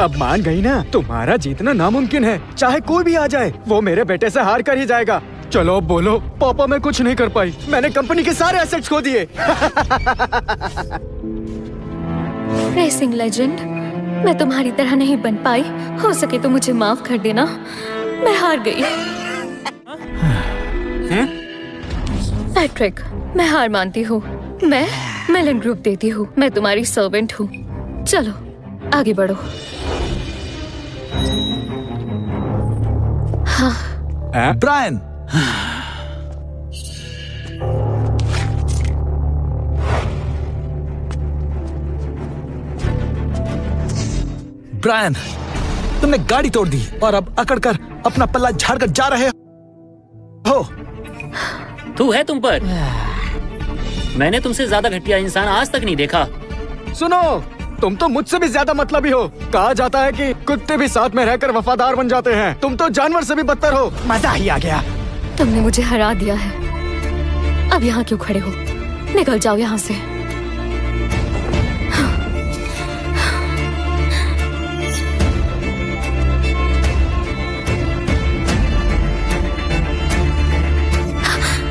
अब मान गई ना, तुम्हारा जीतना नामुमकिन है। चाहे कोई भी आ जाए, वो मेरे बेटे से हार कर ही जाएगा। चलो बोलो। पापा मैं कुछ नहीं कर पाई, मैंने कंपनी के सारे एसेट्स खो दिए। रेसिंग लेजेंड, मैं तुम्हारी तरह नहीं बन पाई। हो सके तो मुझे माफ कर देना, मैं हार गई। पैट्रिक, मैं हार मानती हूँ। मैं मेलन ग्रुप देती हूँ। मैं तुम्हारी सर्वेंट हूँ। चलो आगे बढ़ो। हाँ। ब्रायन, ब्रायन, तुमने गाड़ी तोड़ दी और अब अकड़कर अपना पल्ला झाड़कर जा रहे हो। तू है तुम पर। मैंने तुमसे ज्यादा घटिया इंसान आज तक नहीं देखा। सुनो, तुम तो मुझसे भी ज्यादा मतलबी हो। कहा जाता है कि कुत्ते भी साथ में रहकर वफादार बन जाते हैं। तुम तो जानवर से भी बदतर हो। मजा ही आ गया। तुमने मुझे हरा दिया है। अब यहाँ क्यों खड़े हो? निकल जाओ यहाँ से।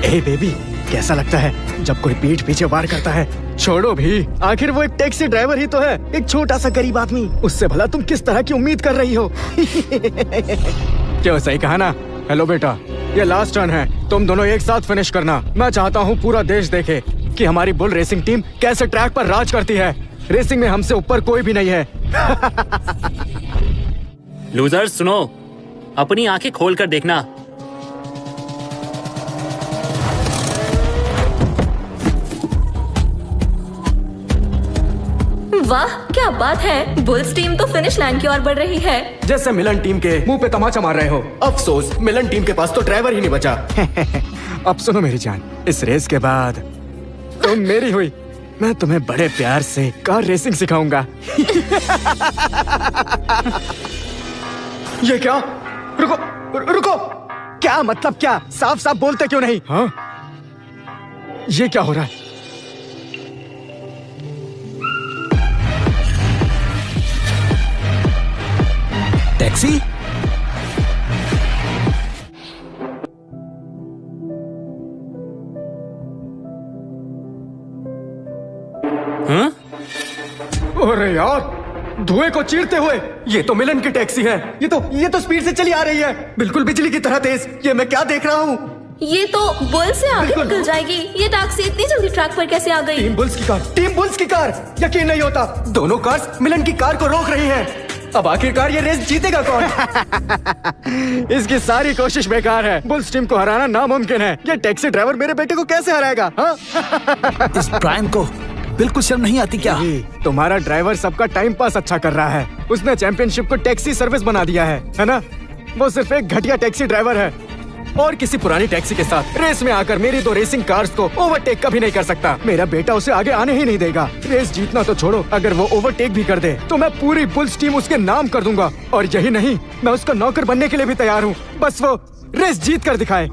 ए बेबी, कैसा लगता है जब कोई पीठ पीछे वार करता है? छोड़ो भी, आखिर वो एक टैक्सी ड्राइवर ही तो है, एक छोटा सा गरीब आदमी। उससे भला तुम किस तरह की उम्मीद कर रही हो? क्यों, सही कहा ना? हेलो बेटा, ये लास्ट टर्न है, तुम दोनों एक साथ फिनिश करना। मैं चाहता हूँ पूरा देश देखे कि हमारी बुल रेसिंग टीम कैसे ट्रैक पर राज करती है। रेसिंग में हमसे ऊपर कोई भी नहीं है। लूजर्स सुनो, अपनी आंखें खोल कर देखना। वाह, क्या बात है। बुल्स टीम तो फिनिश लाइन की ओर बढ़ रही है। जैसे मिलन टीम के मुंह पे तमाचा मार रहे हो। अफसोस, मिलन टीम के पास तो ड्राइवर ही नहीं बचा। अब सुनो मेरी जान, इस रेस के बाद तुम मेरी हुई। मैं तुम्हें बड़े प्यार से कार रेसिंग सिखाऊंगा। ये क्या? रुको रुको, क्या मतलब? क्या साफ साफ बोलते क्यों नहीं? हाँ, ये क्या हो रहा है? टैक्सी? हाँ? अरे यार, धुएं को चीरते हुए, ये तो मिलन की टैक्सी है। ये तो स्पीड से चली आ रही है, बिल्कुल बिजली की तरह तेज। ये मैं क्या देख रहा हूँ? ये तो बुल से आगे निकल जाएगी। ये टैक्सी इतनी जल्दी ट्रैक पर कैसे आ गई? टीम बुल्स की कार। यकीन नहीं होता, दोनों कार्स मिलन की कार को रोक रही हैं। अब आखिरकार ये रेस जीतेगा कौन? इसकी सारी कोशिश बेकार है। बुल्स टीम को हराना नामुमकिन है। ये टैक्सी ड्राइवर मेरे बेटे को कैसे हराएगा? हाँ? इस ब्रायन को बिल्कुल शर्म नहीं आती क्या? तुम्हारा ड्राइवर सबका टाइम पास अच्छा कर रहा है। उसने चैंपियनशिप को टैक्सी सर्विस बना दिया है ना? वो सिर्फ एक घटिया टैक्सी ड्राइवर है और किसी पुरानी टैक्सी के साथ रेस में आकर मेरी दो रेसिंग कार्स को ओवरटेक कभी नहीं कर सकता। मेरा बेटा उसे आगे आने ही नहीं देगा। रेस जीतना तो छोड़ो, अगर वो ओवरटेक भी कर दे तो मैं पूरी बुल्स टीम उसके नाम कर दूंगा। और यही नहीं, मैं उसका नौकर बनने के लिए भी तैयार हूँ, बस वो रेस जीत कर दिखाए।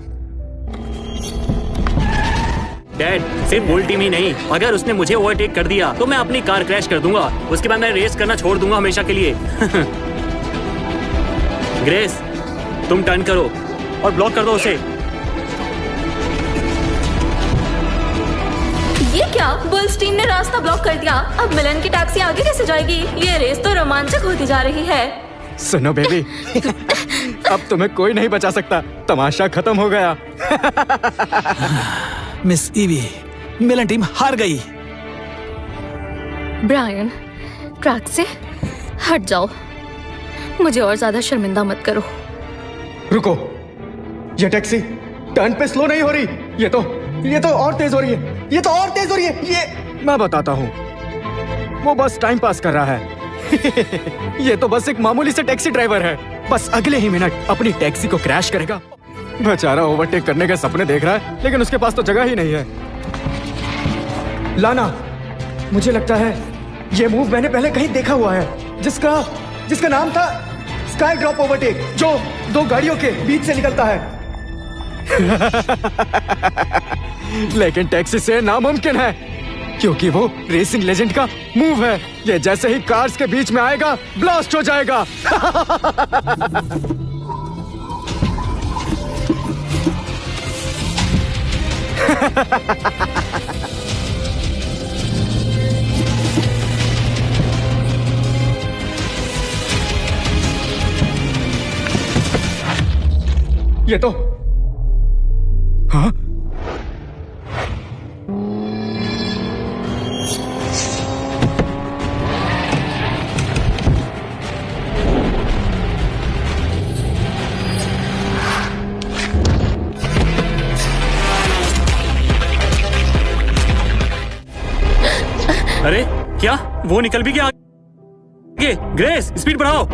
डैड, सिर्फ बुल टीम ही नहीं, अगर उसने मुझे ओवरटेक कर दिया तो मैं अपनी कार क्रैश कर दूंगा। उसके बाद मैं रेस करना छोड़ दूंगा हमेशा के लिए। ग्रेस, तुम टर्न करो और ब्लॉक कर दो उसे। ये क्या? बुल्स टीम ने रास्ता ब्लॉक कर दिया। अब मिलन की टैक्सी आगे कैसे जाएगी? ये रेस तो रोमांचक होती जा रही है। सुनो बेबी, अब तुम्हें कोई नहीं बचा सकता। तमाशा खत्म हो गया। मिस ईवी, मिलन टीम हार गई। ब्रायन, ट्रैक से हट जाओ। मुझे और ज्यादा शर्मिंदा मत करो। रुको, ये टैक्सी टर्न पे स्लो नहीं हो रही। ये तो और तेज हो रही है। ये तो और तेज हो रही है। ये मैं बताता हूँ, वो बस टाइम पास कर रहा है। ये तो बस एक मामूली से टैक्सी ड्राइवर है। बस अगले ही मिनट अपनी टैक्सी को क्रैश करेगा। बेचारा ओवरटेक करने के सपने देख रहा है, लेकिन उसके पास तो जगह ही नहीं है। लाना, मुझे लगता है ये मूव मैंने पहले कहीं देखा हुआ है, जिसका नाम था स्काई ड्रॉप ओवरटेक जो 2 गाड़ियों के बीच से निकलता है। लेकिन टैक्सी से नामुमकिन है क्योंकि वो रेसिंग लेजेंड का मूव है। ये जैसे ही कार्स के बीच में आएगा ब्लास्ट हो जाएगा। ये तो हाँ अरे क्या वो निकल भी गया आगे? ग्रेस स्पीड बढ़ाओ।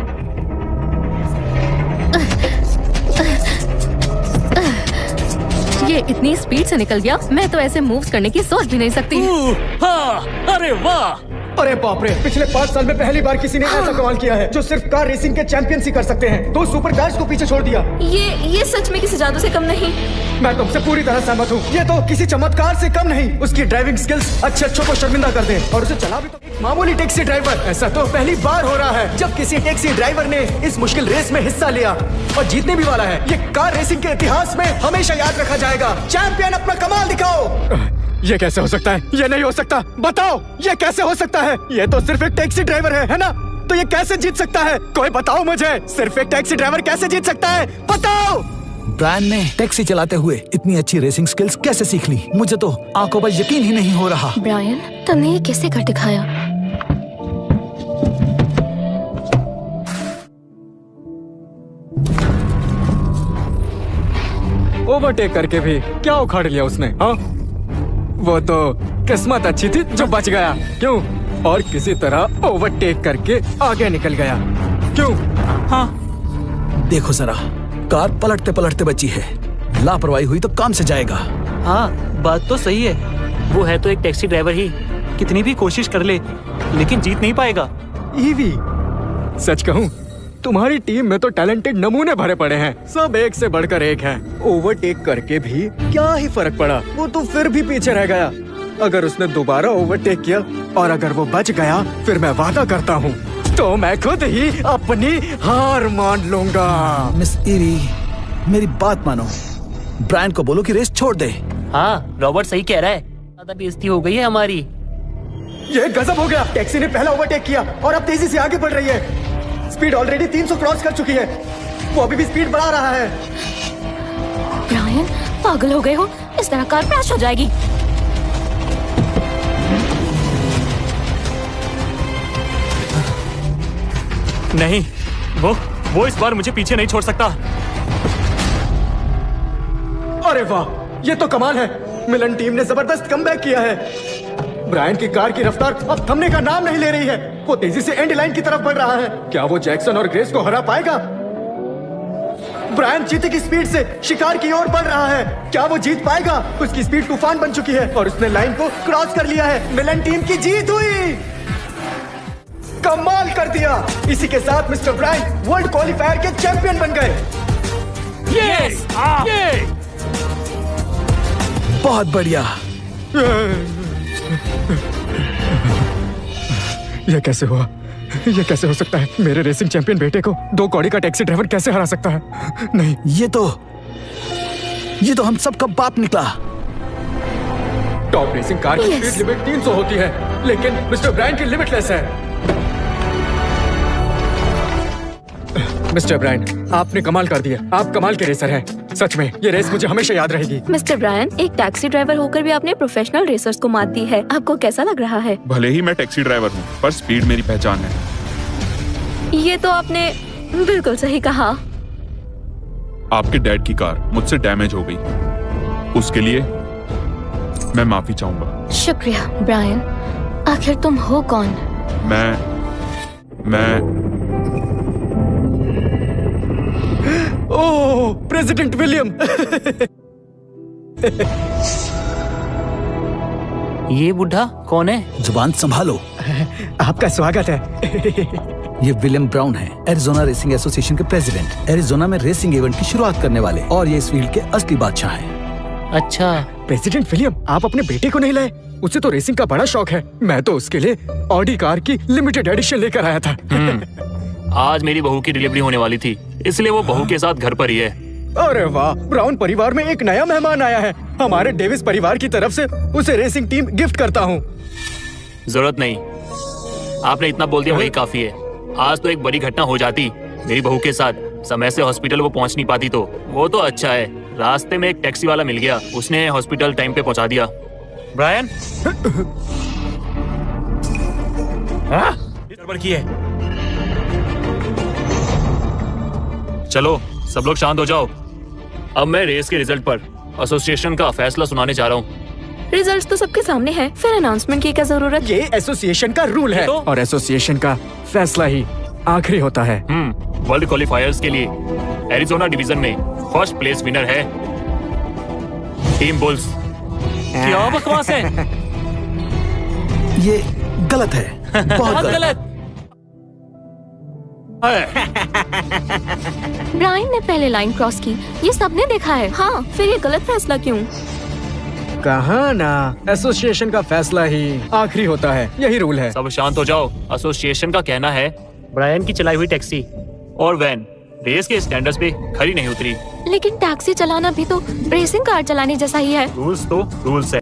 ये इतनी स्पीड से निकल गया, मैं तो ऐसे मूव्स करने की सोच भी नहीं सकती। हाँ, अरे वाह। अरे बाप रे, पिछले 5 साल में पहली बार किसी ने ऐसा कमाल किया है जो सिर्फ कार रेसिंग के चैंपियन ही कर सकते हैं। 2 सुपर कार्स को पीछे छोड़ दिया। ये सच में किसी जादू से कम नहीं। मैं तुमसे पूरी तरह सहमत हूँ। ये तो किसी चमत्कार से कम नहीं। उसकी ड्राइविंग स्किल्स अच्छों को शर्मिंदा कर दे और उसे चला भी तो एक मामूली टैक्सी ड्राइवर। ऐसा तो पहली बार हो रहा है जब किसी टैक्सी ड्राइवर ने इस मुश्किल रेस में हिस्सा लिया और जीतने भी वाला है। ये कार रेसिंग के इतिहास में हमेशा याद रखा जाएगा। चैंपियन अपना कमाल दिखाओ। ये कैसे हो सकता है? ये नहीं हो सकता। बताओ ये कैसे हो सकता है? ये तो सिर्फ एक टैक्सी ड्राइवर है ना? तो ये कैसे जीत सकता है? कोई बताओ मुझे। सिर्फ एक टैक्सी ड्राइवर कैसे जीत सकता है? बताओ। ब्रायन ने टैक्सी चलाते हुए इतनी अच्छी रेसिंग स्किल्स कैसे सीख ली? मुझे तो आंखों पर यकीन ही नहीं हो रहा। ब्रायन, तुमने ये कैसे कर दिखाया? ओवरटेक करके भी क्या उखाड़ लिया उसने? हाँ, वो तो किस्मत अच्छी थी जो बच गया। क्यों? और किसी तरह ओवरटेक करके आगे निकल गया। क्यों? हाँ, देखो जरा, कार पलटते पलटते बची है। लापरवाही हुई तो काम से जाएगा। हाँ, बात तो सही है। वो है तो एक टैक्सी ड्राइवर ही, कितनी भी कोशिश कर ले लेकिन जीत नहीं पाएगा। ईवी, सच कहूँ तुम्हारी टीम में तो टैलेंटेड नमूने भरे पड़े हैं। सब एक से बढ़कर एक हैं। ओवरटेक करके भी क्या ही फर्क पड़ा? वो तो फिर भी पीछे रह गया। अगर उसने दोबारा ओवरटेक किया और अगर वो बच गया, फिर मैं वादा करता हूँ तो मैं खुद ही अपनी हार मान लूंगा। मिस ईवी, मेरी बात मानो। ब्रायन को बोलो कि रेस छोड़ दे। हाँ, रॉबर्ट सही कह रहा है। ज्यादा बेइज्जती हो गई है हमारी। ये गजब हो गया। टैक्सी ने पहला ओवरटेक किया और अब तेजी से आगे बढ़ रही है। स्पीड ऑलरेडी 300 क्रॉस कर चुकी है। वो अभी भी स्पीड बढ़ा रहा है। ब्रायन, पागल हो गए हो? इस तरह कार क्रैश हो जाएगी। नहीं, वो इस बार मुझे पीछे नहीं छोड़ सकता। अरे वाह, ये तो कमाल है। मिलन टीम ने जबरदस्त कमबैक किया है। ब्रायन की कार की रफ्तार अब थमने का नाम नहीं ले रही है। वो तेजी से एंड लाइन की तरफ बढ़ रहा है। क्या वो जैक्सन और ग्रेस को हरा पाएगा? ब्रायन चीते की स्पीड से शिकार की ओर बढ़ रहा है। क्या वो जीत पाएगा? उसकी स्पीड तूफान बन चुकी है और उसने लाइन को क्रॉस कर लिया है। मिलन टीम की जीत हुई। कमाल कर दिया। इसी के साथ मिस्टर ब्रायन वर्ल्ड क्वालिफायर के चैंपियन बन गए। यस! बहुत बढ़िया। ये कैसे हुआ? ये कैसे हो सकता है? मेरे रेसिंग चैंपियन बेटे को 2 कौड़ी का टैक्सी ड्राइवर कैसे हरा सकता है? नहीं, ये तो हम सबका बाप निकला। टॉप रेसिंग कार की स्पीड लिमिट 300 होती है, लेकिन मिस्टर ब्रायन की लिमिटलेस है। मिस्टर ब्रायन, आपने कमाल कर दिया। आप कमाल के रेसर हैं। सच में ये रेस मुझे हमेशा याद रहेगी। मिस्टर ब्रायन, एक टैक्सी ड्राइवर होकर भी आपने प्रोफेशनल रेसर्स को मात दी है। आपको कैसा लग रहा है? भले ही मैं टैक्सी ड्राइवर हूँ, पर स्पीड मेरी पहचान है। ये तो आपने बिल्कुल सही कहा। आपके डैड की कार मुझसे डैमेज हो गई, उसके लिए मैं माफी चाहूंगा। शुक्रिया ब्रायन। आखिर तुम हो कौन? मैं ओह, प्रेसिडेंट विलियम। ये बुढ़ा कौन है? जुबान संभालो। आपका स्वागत है। ये विलियम ब्राउन है, एरिजोना रेसिंग एसोसिएशन के प्रेसिडेंट। एरिजोना में रेसिंग इवेंट की शुरुआत करने वाले और ये इस फील्ड के असली बादशाह हैं। अच्छा प्रेसिडेंट विलियम, आप अपने बेटे को नहीं लाए? उसे तो रेसिंग का बड़ा शौक है। मैं तो उसके लिए ऑडी कार की लिमिटेड एडिशन लेकर आया था। आज मेरी बहू की डिलीवरी होने वाली थी, इसलिए वो बहू के साथ घर पर ही है। अरे वाह, ब्राउन परिवार में एक नया मेहमान आया है। हमारे डेविस परिवार की तरफ से उसे रेसिंग टीम गिफ्ट करता हूँ। जरूरत नहीं, आपने इतना बोल दिया वही काफी है। आज तो एक बड़ी घटना हो जाती मेरी बहू के साथ, समय से हॉस्पिटल वो पहुंच नहीं पाती तो वो तो अच्छा है, रास्ते में एक टैक्सी वाला मिल गया, उसने हॉस्पिटल टाइम पे पहुंचा दिया। ब्रायन गड़बड़ की है। चलो सब लोग शांत हो जाओ। अब मैं रेस के रिजल्ट पर एसोसिएशन का फैसला सुनाने जा रहा हूँ। रिजल्ट्स तो सबके सामने है, फिर अनाउंसमेंट की क्या जरूरत? ये एसोसिएशन का रूल है और एसोसिएशन का फैसला ही आखिरी होता है। वर्ल्ड क्वालिफायर्स के लिए एरिजोना डिवीजन में फर्स्ट प्लेस विनर है टीम बुल्स। क्या बकवास है? ये गलत है, बहुत गलत। ब्रायन ने पहले लाइन क्रॉस की, ये सबने देखा है। हाँ, फिर ये गलत फैसला क्यों? कहा ना, एसोसिएशन का फैसला ही आखिरी होता है, यही रूल है। सब शांत हो जाओ। एसोसिएशन का कहना है ब्रायन की चलाई हुई टैक्सी और वैन रेस के स्टैंडर्ड्स पे खरी नहीं उतरी। लेकिन टैक्सी चलाना भी तो रेसिंग कार चलाने जैसा ही है। रूल्स तो रूल्स है,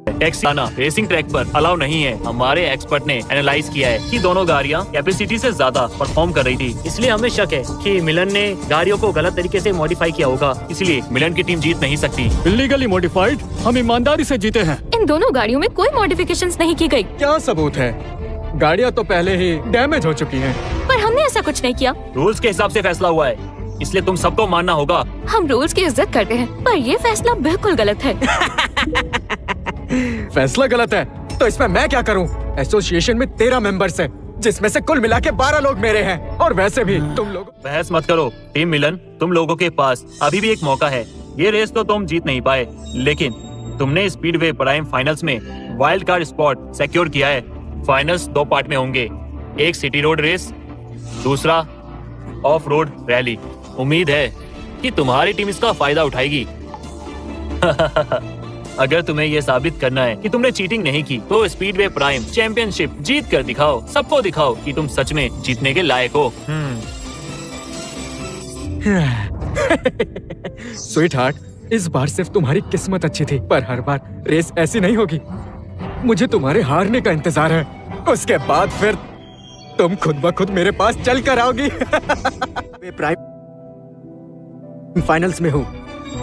टैक्सी चलाना रेसिंग ट्रैक पर अलाउ नहीं है। हमारे एक्सपर्ट ने एनालाइज किया है कि दोनों गाड़ियां कैपेसिटी से ज्यादा परफॉर्म कर रही थी, इसलिए हमें शक है कि मिलन ने गाड़ियों को गलत तरीके से मॉडिफाई किया होगा, इसलिए मिलन की टीम जीत नहीं सकती। इलीगली मॉडिफाइड, हम ईमानदारी से जीते हैं। इन दोनों गाड़ियों में कोई मॉडिफिकेशंस नहीं की गई। क्या सबूत है? गाड़ियाँ तो पहले ही डैमेज हो चुकी हैं। पर हमने ऐसा कुछ नहीं किया। रूल्स के हिसाब से फैसला हुआ है, इसलिए तुम सबको मानना होगा। हम रूल्स की इज्जत करते हैं, पर ये फैसला बिल्कुल गलत है। फैसला गलत है तो इसमें मैं क्या करूं? एसोसिएशन में 13 मेंबर्स हैं, जिसमें से कुल मिला के 12 लोग मेरे हैं। और वैसे भी तुम लोग बहस मत करो। टीम मिलन, तुम लोगों के पास अभी भी एक मौका है। ये रेस तो तुम जीत नहीं पाए, लेकिन तुमने स्पीडवे प्राइम फाइनल्स में वाइल्ड कार्ड स्पॉट सिक्योर किया है। फाइनल्स 2 पार्ट में होंगे, एक सिटी रोड रेस, दूसरा ऑफ रोड रैली। उम्मीद है कि तुम्हारी टीम इसका फायदा उठाएगी। अगर तुम्हें यह साबित करना है कि तुमने चीटिंग नहीं की, तो स्पीडवे प्राइम चैंपियनशिप जीत कर दिखाओ। सबको दिखाओ कि तुम सच में जीतने के लायक हो। स्वीट हार्ट, इस बार सिर्फ तुम्हारी किस्मत अच्छी थी, पर हर बार रेस ऐसी नहीं होगी। मुझे तुम्हारे हारने का इंतजार है, उसके बाद फिर तुम खुद ब खुद मेरे पास चल कर आओगी। प्राइम फाइनल्स में हूँ,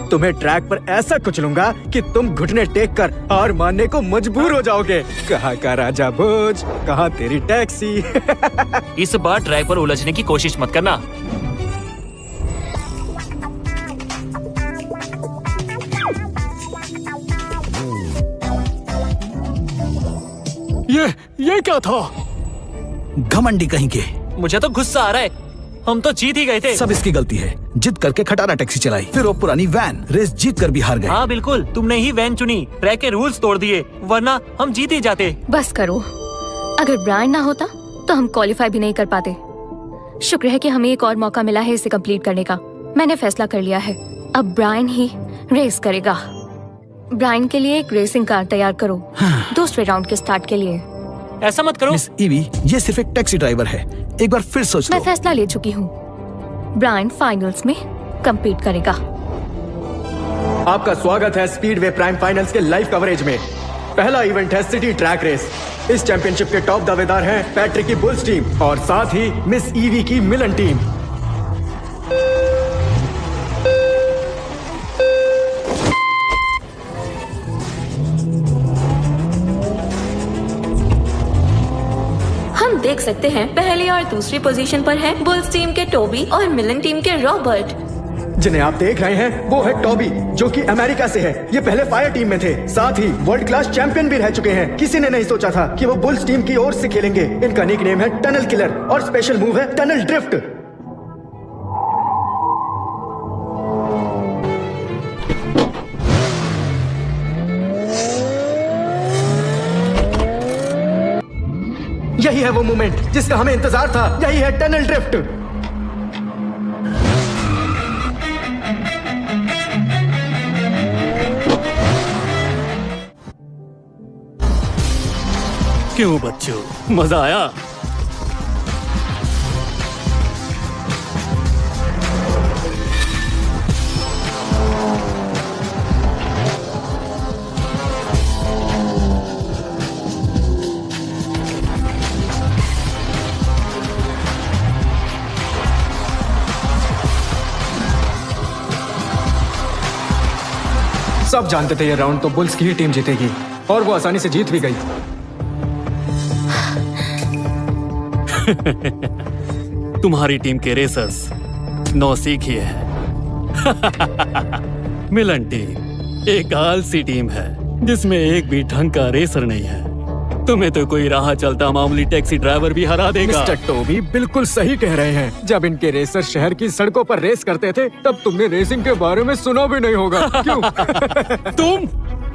तुम्हें ट्रैक पर ऐसा कुचलूंगा कि तुम घुटने टेक कर हार मानने को मजबूर हो जाओगे। कहाँ का राजा भोज, कहाँ तेरी टैक्सी। इस बार ट्रैक पर उलझने की कोशिश मत करना। ये क्या था? घमंडी कहीं के। मुझे तो गुस्सा आ रहा है, हम तो जीत ही गए थे। सब इसकी गलती है, जिद करके खटारा टैक्सी चलाई, फिर वो पुरानी वैन रेस जीत कर भी हार गए। हाँ बिल्कुल, तुमने ही वैन चुनी, ट्रैक के रूल्स तोड़ दिए, वरना हम जीत ही जाते। बस करो, अगर ब्रायन ना होता तो हम क्वालिफाई भी नहीं कर पाते। शुक्र है कि हमें एक और मौका मिला है इसे कंप्लीट करने का। मैंने फैसला कर लिया है, अब ब्रायन ही रेस करेगा। ब्रायन के लिए एक रेसिंग कार तैयार करो, दूसरे राउंड के स्टार्ट के लिए। ऐसा मत करो मिस ईवी, ये सिर्फ एक टैक्सी ड्राइवर है, एक बार फिर सोच लो। मैं फैसला ले चुकी हूँ, ब्रायन फाइनल्स में कम्पीट करेगा। आपका स्वागत है स्पीडवे प्राइम फाइनल्स के लाइव कवरेज में। पहला इवेंट है सिटी ट्रैक रेस। इस चैंपियनशिप के टॉप दावेदार हैं पैट्रिक की बुल्स टीम और साथ ही मिस ईवी की मिलन टीम। देख सकते हैं पहली और दूसरी पोजीशन पर है बुल्स टीम के टोबी और मिलन टीम के रॉबर्ट। जिन्हें आप देख रहे हैं वो है टॉबी, जो कि अमेरिका से है। ये पहले फायर टीम में थे, साथ ही वर्ल्ड क्लास चैंपियन भी रह चुके हैं। किसी ने नहीं सोचा था कि वो बुल्स टीम की ओर से खेलेंगे। इनका निक नेम है टनल किलर और स्पेशल मूव है टनल ड्रिफ्ट। यही है वो मोमेंट जिसका हमें इंतजार था। यही है टनल ड्रिफ्ट। क्यों बच्चों, मजा आया? सब जानते थे ये राउंड तो बुल्स की ही टीम जीतेगी और वो आसानी से जीत भी गई। तुम्हारी टीम के रेसर्स नौसीखिए हैं। मिलन टीम एक आलसी टीम है जिसमें एक भी ढंग का रेसर नहीं है। तुम्हें तो कोई राह चलता मामूली टैक्सी ड्राइवर भी हरा देगा। मिस्टर टोबी बिल्कुल सही कह रहे हैं। जब इनके रेसर शहर की सड़कों पर रेस करते थे तब तुमने रेसिंग के बारे में सुना भी नहीं होगा। क्यों? तुम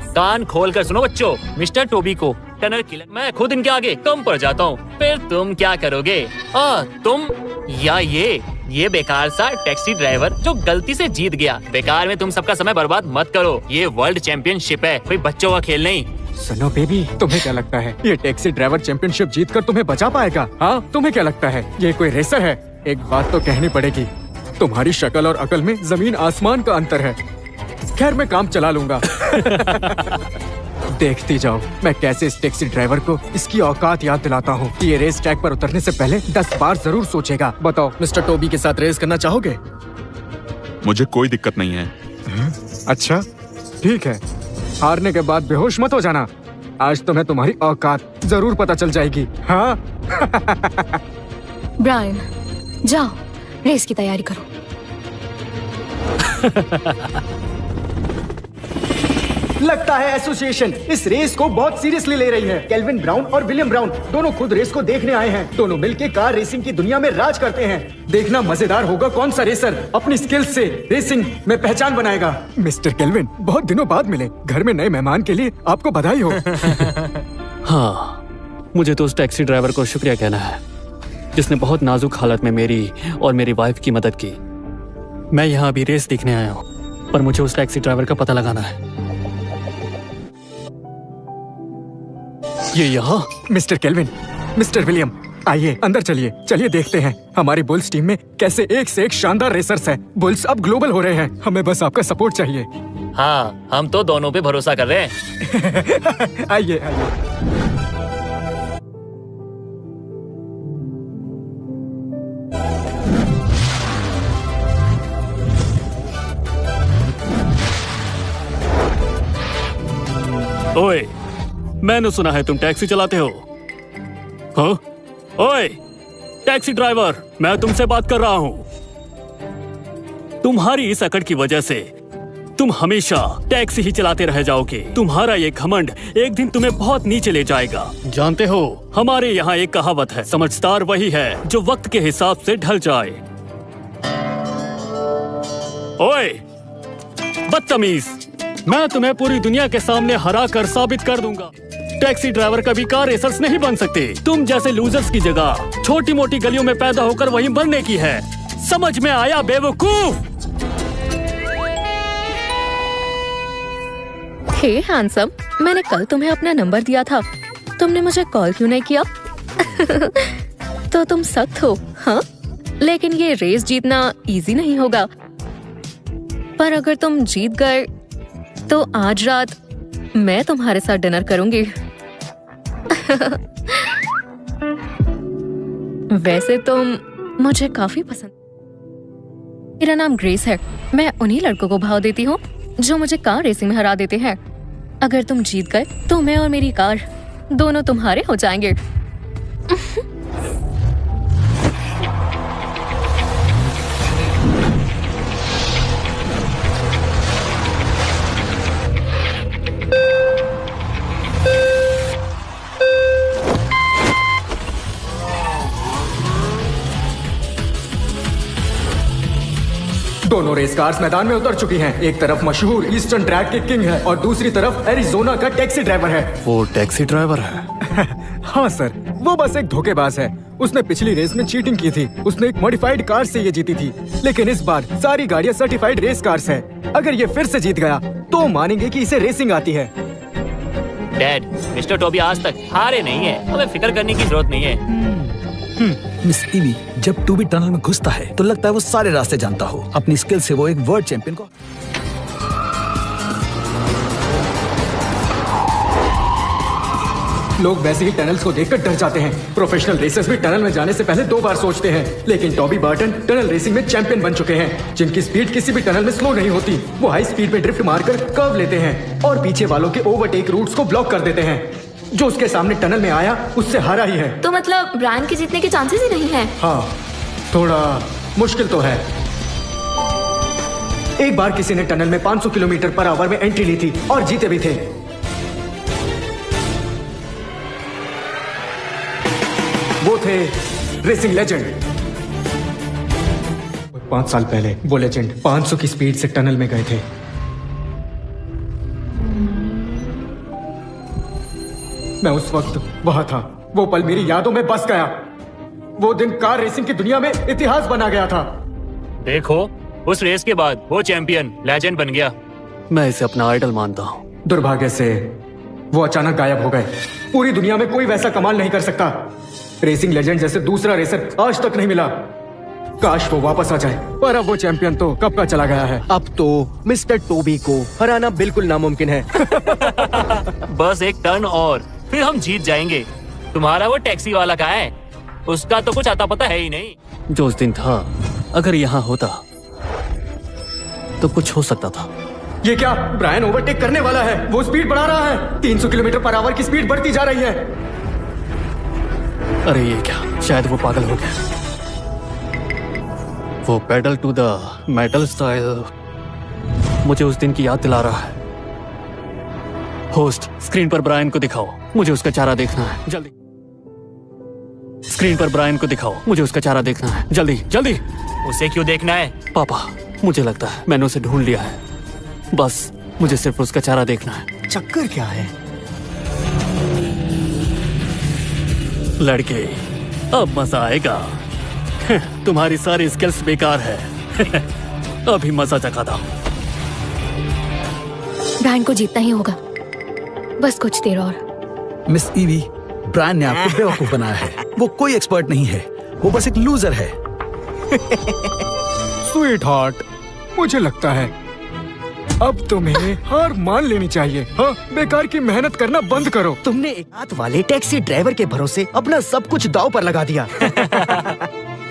कान खोल कर सुनो बच्चों, मिस्टर टोबी को टनल किलर मैं खुद इनके आगे कम पड़ जाता हूँ। फिर तुम क्या करोगे? तुम या ये बेकार सा टैक्सी ड्राइवर जो गलती से जीत गया। बेकार में तुम सबका समय बर्बाद मत करो। ये वर्ल्ड चैंपियनशिप है, कोई बच्चों का खेल नहीं। सुनो बेबी, तुम्हें क्या लगता है ये टैक्सी ड्राइवर चैंपियनशिप जीतकर तुम्हें बचा पाएगा? हाँ, तुम्हें क्या लगता है ये कोई रेसर है? एक बात तो कहनी पड़ेगी, तुम्हारी शक्ल और अकल में जमीन आसमान का अंतर है। खैर मैं काम चला लूंगा। देखती जाओ मैं कैसे इस टैक्सी ड्राइवर को इसकी औकात याद दिलाता हूँ। ये रेस ट्रैक पर उतरने से पहले 10 बार जरूर सोचेगा। बताओ, मिस्टर टोबी के साथ रेस करना चाहोगे? मुझे कोई दिक्कत नहीं है। अच्छा ठीक है, हारने के बाद बेहोश मत हो जाना। आज तुम्हें तुम्हारी औकात जरूर पता चल जाएगी। हाँ? ब्रायन, जाओ रेस की तैयारी करो। लगता है एसोसिएशन इस रेस को बहुत सीरियसली ले रही है। केल्विन ब्राउन और विलियम ब्राउन दोनों खुद रेस को देखने आए हैं। दोनों मिलकर कार रेसिंग की दुनिया में राज करते हैं। देखना मजेदार होगा कौन सा रेसर अपनी स्किल्स से रेसिंग में पहचान बनाएगा। मिस्टर केल्विन, बहुत दिनों बाद मिले। घर में नए मेहमान के लिए आपको बधाई हो। हाँ, मुझे तो उस टैक्सी ड्राइवर को शुक्रिया कहना है जिसने बहुत नाजुक हालत में मेरी और मेरी वाइफ की मदद की। मैं यहाँ अभी रेस देखने आया हूँ, पर मुझे उस टैक्सी ड्राइवर का पता लगाना है। ये यहाँ? मिस्टर केल्विन, मिस्टर विलियम, आइए अंदर चलिए। चलिए देखते हैं हमारी बुल्स टीम में कैसे एक से एक शानदार रेसर्स हैं। बुल्स अब ग्लोबल हो रहे हैं, हमें बस आपका सपोर्ट चाहिए। हाँ, हम तो दोनों पे भरोसा कर रहे हैं। आइए आइए। ओए, मैंने सुना है तुम टैक्सी चलाते हो। हाँ? ओए टैक्सी ड्राइवर, मैं तुमसे बात कर रहा हूँ। तुम्हारी इस अकड़ की वजह से तुम हमेशा टैक्सी ही चलाते रह जाओगे। तुम्हारा ये घमंड एक दिन तुम्हें बहुत नीचे ले जाएगा। जानते हो, हमारे यहाँ एक कहावत है, समझदार वही है जो वक्त के हिसाब से ढल जाए। ओए बदतमीज, मैं तुम्हें पूरी दुनिया के सामने हरा कर साबित कर दूंगा। टैक्सी ड्राइवर कभी कार रेसर्स नहीं बन सकते। तुम जैसे लूजर्स की जगह छोटी मोटी गलियों में पैदा होकर वहीं बनने की है। समझ में आया बेवकूफ? हे हैंडसम, मैंने कल तुम्हें अपना नंबर दिया था, तुमने मुझे कॉल क्यों नहीं किया? तो तुम सख्त हो, हाँ? लेकिन ये रेस जीतना इजी नहीं होगा। पर अगर तुम जीत गए तो आज रात मैं तुम्हारे साथ डिनर करूंगी। वैसे तुम मुझे काफी पसंद। मेरा नाम ग्रेस है। मैं उन्हीं लड़कों को भाव देती हूँ जो मुझे कार रेसिंग में हरा देते हैं। अगर तुम जीत गए तो मैं और मेरी कार दोनों तुम्हारे हो जाएंगे। दोनों रेस कार्स मैदान में उतर चुकी हैं। एक तरफ मशहूर ईस्टर्न ट्रैक के किंग है और दूसरी तरफ एरिजोना का टैक्सी ड्राइवर है। वो टैक्सी ड्राइवर है। हाँ सर, वो बस एक धोखेबाज है। उसने पिछली रेस में चीटिंग की थी। उसने एक मॉडिफाइड कार से ये जीती थी, लेकिन इस बार सारी गाड़ियाँ सर्टिफाइड रेस कार्स है। अगर ये फिर से जीत गया तो मानेंगे कि इसे रेसिंग आती है। डैड, मिस्टर टोबी आज तक हारे नहीं है, हमें फिक्र करने की जरूरत नहीं है। मिस ईवी जब टूबी टनल में घुसता है तो लगता है वो सारे रास्ते जानता हो। अपनी स्किल से वो एक वर्ल्ड चैंपियन को लोग वैसे ही टनल्स को देखकर डर जाते हैं। प्रोफेशनल रेसर्स भी टनल में जाने से पहले 2 बार सोचते हैं। लेकिन टॉबी बर्टन टनल रेसिंग में चैंपियन बन चुके हैं, जिनकी स्पीड किसी भी टनल में स्लो नहीं होती। वो हाई स्पीड पे ड्रिफ्ट मारकर कर्व लेते हैं और पीछे वालों के ओवरटेक रूट्स को ब्लॉक कर देते हैं। जो उसके सामने टनल में आया उससे हारा ही है। तो मतलब ब्रायन के जीतने के चांसेस ही नहीं है? हाँ, थोड़ा मुश्किल तो है। एक बार किसी ने टनल में 500 किलोमीटर पर आवर में एंट्री ली थी और जीते भी थे। वो थे रेसिंग लेजेंड। 5 साल पहले वो लेजेंड 500 की स्पीड से टनल में गए थे। मैं उस वक्त वहां था। वो पल मेरी यादों में बस गया। वो दिन कार रेसिंग की दुनिया में इतिहास बना गया था। देखो, उस रेस के बाद वो चैंपियन लेजेंड बन गया। मैं इसे अपना आइडल मानता हूँ। दुर्भाग्य से वो अचानक गायब हो गए। पूरी दुनिया में कोई वैसा कमाल नहीं कर सकता। रेसिंग लेजेंड जैसे दूसरा रेसर आज तक नहीं मिला। काश वो वापस आ जाए, पर अब वो चैंपियन तो कब का चला गया है। अब तो मिस्टर टोबी को हराना बिल्कुल नामुमकिन है। बस एक टर्न और फिर हम जीत जाएंगे। तुम्हारा वो टैक्सी वाला कहाँ है? उसका तो कुछ आता पता है ही नहीं। जो उस दिन था, अगर यहाँ होता तो कुछ हो सकता था। ये क्या? ब्रायन ओवरटेक करने वाला है। वो स्पीड बढ़ा रहा है। 300 किलोमीटर पर आवर की स्पीड बढ़ती जा रही है। अरे ये क्या? शायद वो पागल हो गया। वो pedal to the metal style मुझे उस दिन की याद दिला रहा है। होस्ट, स्क्रीन पर ब्रायन को दिखाओ, मुझे उसका चेहरा देखना है, जल्दी। स्क्रीन पर ब्रायन को दिखाओ, मुझे उसका चेहरा देखना है, जल्दी जल्दी। उसे क्यों देखना है? पापा, मुझे लगता है मैंने उसे ढूंढ लिया है। बस मुझे सिर्फ उसका चेहरा देखना है। चक्कर क्या है? लड़के, अब मजा आएगा। तुम्हारी सारी स्किल्स बेकार है। अभी मजा चखाता हूँ। ब्रायन को जीतना ही होगा, बस कुछ देर और। मिस ईवी, ब्रायन ने आपको बेवकूफ बनाया है। वो कोई एक्सपर्ट नहीं है, वो बस एक लूजर है। स्वीट हार्ट, मुझे लगता है अब तुम्हें हार मान लेनी चाहिए। हाँ, बेकार की मेहनत करना बंद करो। तुमने एक हाथ वाले टैक्सी ड्राइवर के भरोसे अपना सब कुछ दांव पर लगा दिया।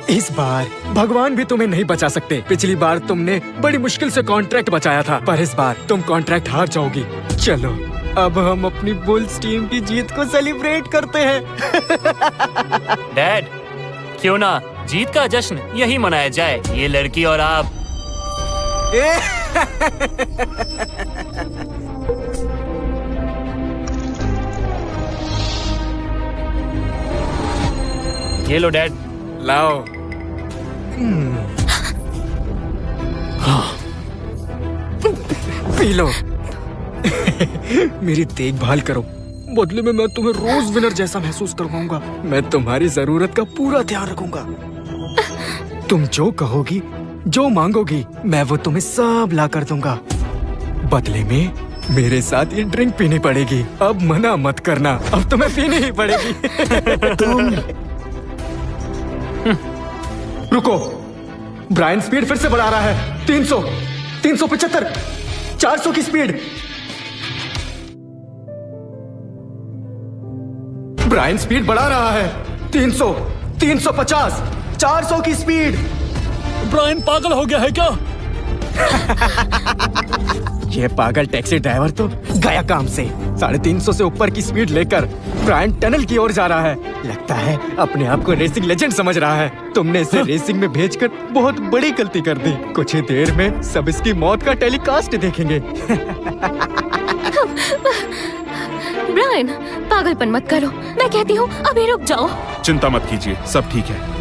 इस बार भगवान भी तुम्हें नहीं बचा सकते। पिछली बार तुमने बड़ी मुश्किल से कॉन्ट्रैक्ट बचाया था, पर इस बार तुम कॉन्ट्रैक्ट हार जाओगी। चलो, अब हम अपनी बुल्स टीम की जीत को सेलिब्रेट करते हैं। डैड, क्यों ना जीत का जश्न यही मनाया जाए, ये लड़की और आप। ये लो डैड। लाओ। P low. मेरी देखभाल करो, बदले में मैं तुम्हें रोज विनर जैसा महसूस करवाऊंगा। मैं तुम्हारी जरूरत का पूरा ध्यान रखूंगा। तुम जो कहोगी, जो मांगोगी, मैं वो तुम्हें सब ला कर दूंगा। बदले में मेरे साथ ये ड्रिंक पीनी पड़ेगी। अब मना मत करना, अब तुम्हें पीनी ही पड़ेगी। तुम रुको, ब्रायन स्पीड फिर से बढ़ा रहा है। 300, 375, 400 की स्पीड। ब्रायन स्पीड बढ़ा रहा है। 300, 350, 400 की स्पीड। ब्रायन पागल हो गया है क्या? ये पागल टैक्सी ड्राइवर तो गया काम से। 350 से ऊपर की स्पीड लेकर ब्रायन टनल की ओर जा रहा है। लगता है अपने आप को रेसिंग लेजेंड समझ रहा है। तुमने इसे रेसिंग में भेजकर बहुत बड़ी गलती कर दी। कुछ ही देर में सब इसकी मौत का टेलीकास्ट देखेंगे। ब्रायन, पागलपन मत करो, मैं कहती हूँ अभी रुक जाओ। चिंता मत कीजिए, सब ठीक है।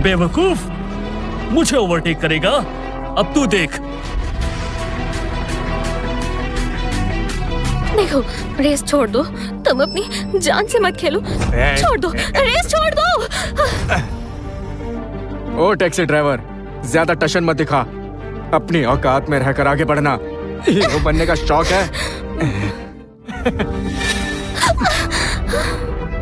बेवकूफ, मुझे ओवरटेक करेगा? अब तू देख। देखो, रेस छोड़ दो। तुम अपनी जान से मत खेलो। छोड़ दो, रेस छोड़ दो। ओ टैक्सी ड्राइवर, ज्यादा टशन मत दिखा। अपनी औकात में रहकर आगे बढ़ना। हीरो बनने का शौक है।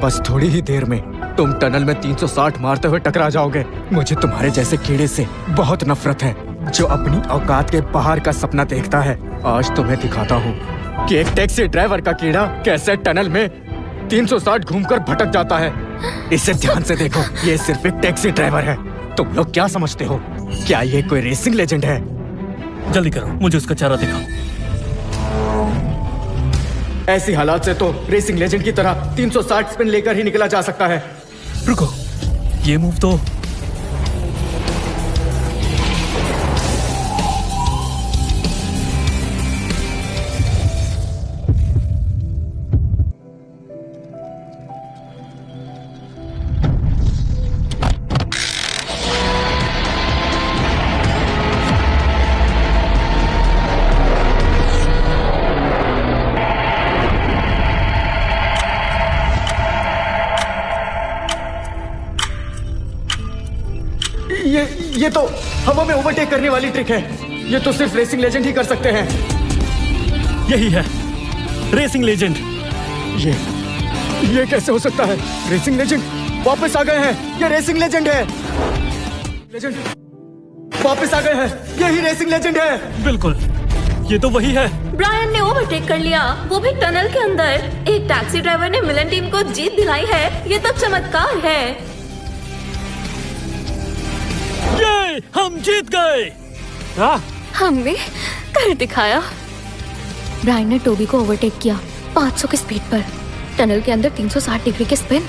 बस थोड़ी ही देर में तुम टनल में 360 मारते हुए टकरा जाओगे। मुझे तुम्हारे जैसे कीड़े से बहुत नफरत है, जो अपनी औकात के बाहर का सपना देखता है। आज तुम्हें दिखाता हूँ कि एक टैक्सी ड्राइवर का कीड़ा कैसे टनल में 360 घूमकर भटक जाता है। इसे ध्यान से देखो, ये सिर्फ एक टैक्सी ड्राइवर है। तुम लोग क्या समझते हो? क्या ये कोई रेसिंग लेजेंड है? जल्दी करो, मुझे उसका चेहरा दिखाओ। ऐसी हालात से तो रेसिंग लेजेंड की तरह 360 स्पिन लेकर ही निकला जा सकता है। रुको, ये मूव तो ये तो हवा में ओवरटेक करने वाली ट्रिक है। ये तो सिर्फ रेसिंग लेजेंड ही कर सकते हैं। यही है रेसिंग लेजेंड। ये कैसे हो सकता है? रेसिंग लेजेंड वापस आ गए हैं। ये रेसिंग लेजेंड है। लेजेंड वापस आ गए हैं। यही रेसिंग लेजेंड है। बिल्कुल, ये तो वही है। ब्रायन ने ओवरटेक कर लिया, वो भी टनल के अंदर। एक टैक्सी ड्राइवर ने मिलन टीम को जीत दिलाई है। ये तो चमत्कार है। ये हम जीत गए। हमने कर दिखाया। ब्रायन ने टोबी को ओवरटेक किया 500 की स्पीड पर, टनल के अंदर 360 डिग्री के स्पिन।